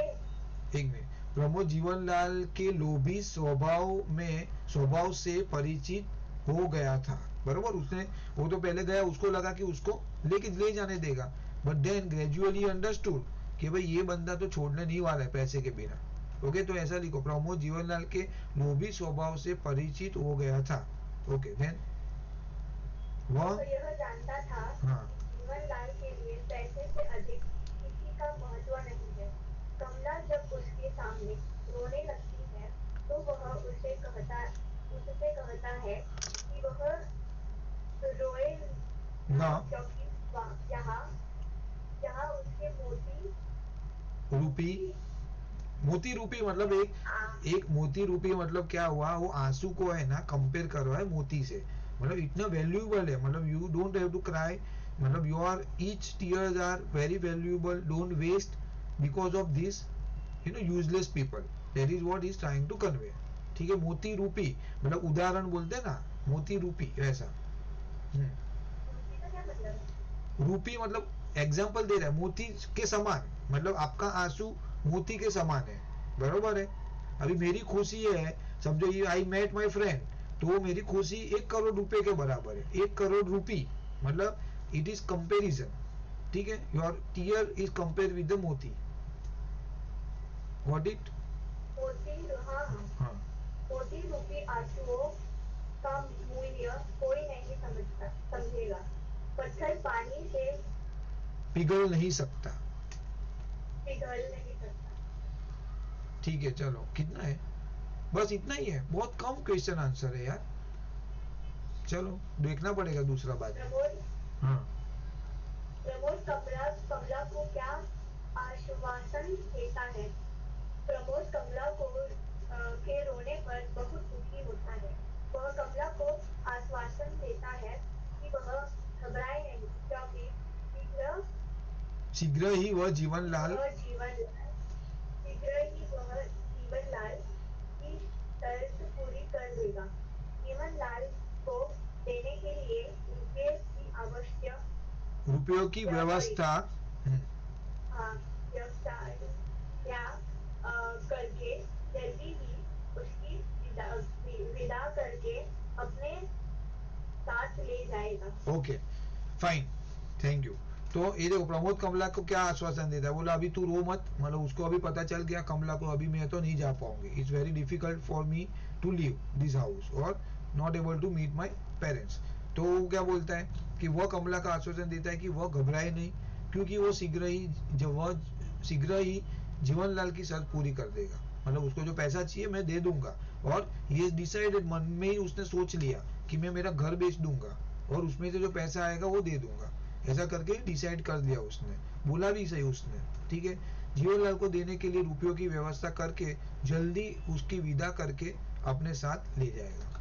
एक मिनट, प्रमोद जीवनलाल के लोभी स्वभाव से परिचित हो गया था, बरोबर। उसने वो तो पहले गया, उसको लगा कि उसको ले जाने देगा, बट देन ग्रेजुअली अंडरस्टूड कि भाई ये बंदा तो छोड़ने नहीं वाला है पैसे के बिना। ओके, तो ऐसा लिखो, प्रमोद जीवनलाल के लोभी स्वभाव से परिचित हो गया था। ओके देन वह यह जानता था हाँ कि जीवनलाल के लिए पैसे से अधिक किसी का महत्व नहीं है। कमला जब उसके सामने रोने लगती है तो वह उससे कहता है कि वह रोए ना ना, क्योंकि यहाँ यहाँ उसके रूपी मोती रूपी मतलब एक मोती रूपी मतलब क्या हुआ, वो आंसू को है ना कंपेयर कर रहा है मोती से, मतलब इतना वैल्यूएबल है, मतलब you don't have to cry, मतलब your each tears are very valuable, don't waste because of this useless people, that is what is trying to convey. ठीक है, मोती रूपी मतलब उदाहरण बोलते ना, मोती रूपी ऐसा। का क्या मतलब है? रूपी मतलब एग्जाम्पल दे रहा है, मोती के समान, मतलब आपका आंसू मोती के समान है, बरोबर है। अभी मेरी खुशी है, समझो ये आई मेट माई फ्रेंड, तो मेरी खुशी 1 करोड़ रुपए के बराबर है, 1 करोड़ रुपी, मतलब इट इज कंपेरिजन। ठीक है, your tear is compare with the moti, what it. हाँ, हाँ, मोती रूपी आंसुओं का मूल्य कोई नहीं समझेगा। पत्थर पानी से पिघल नहीं सकता। पिघल नहीं सकता। ठीक है चलो, कितना है? बस इतना ही है, बहुत कम क्वेश्चन आंसर है यार, चलो देखना पड़ेगा दूसरा बाद में। प्रमोद हाँ कमला को क्या आश्वासन देता है? प्रमोद कमला को के रोने पर बहुत दुखी होता है। वह कमला को आश्वासन देता है कि वह घबराए नहीं, क्योंकि शीघ्र ही वह जीवनलाल शीघ्र ही वह जीवनलाल की शर्त पूरी कर देगा। जीवनलाल को देने के लिए रुपये की आवश्यक रुपयों की व्यवस्था व्यवस्था या करके जल्दी ही उसकी विदा करके अपने साथ ले जाएगा। Okay fine, thank you. तो ये देखो प्रमोद कमला को क्या आश्वासन देता है, बोला अभी तू रो मत, मतलब उसको अभी पता चल गया कमला को अभी मैं तो नहीं जा पाऊंगी, it's very difficult for me to leave this house और not able to meet my parents. तो वो क्या बोलता है कि वह कमला का आश्वासन देता है कि वह घबराए नहीं, क्योंकि वो शीघ्र ही जीवनलाल की शर्त पूरी कर देगा, मतलब उसको जो पैसा चाहिए मैं दे दूंगा, और ये डिसाइडेड, मन में ही उसने सोच लिया कि मैं मेरा घर बेच दूंगा और उसमें से जो पैसा आएगा वो दे दूंगा, ऐसा करके डिसाइड कर दिया उसने, बोला भी सही उसने, ठीक है। जीवनलाल को देने के लिए रुपयों की व्यवस्था करके जल्दी उसकी विदा करके अपने साथ ले जाएगा।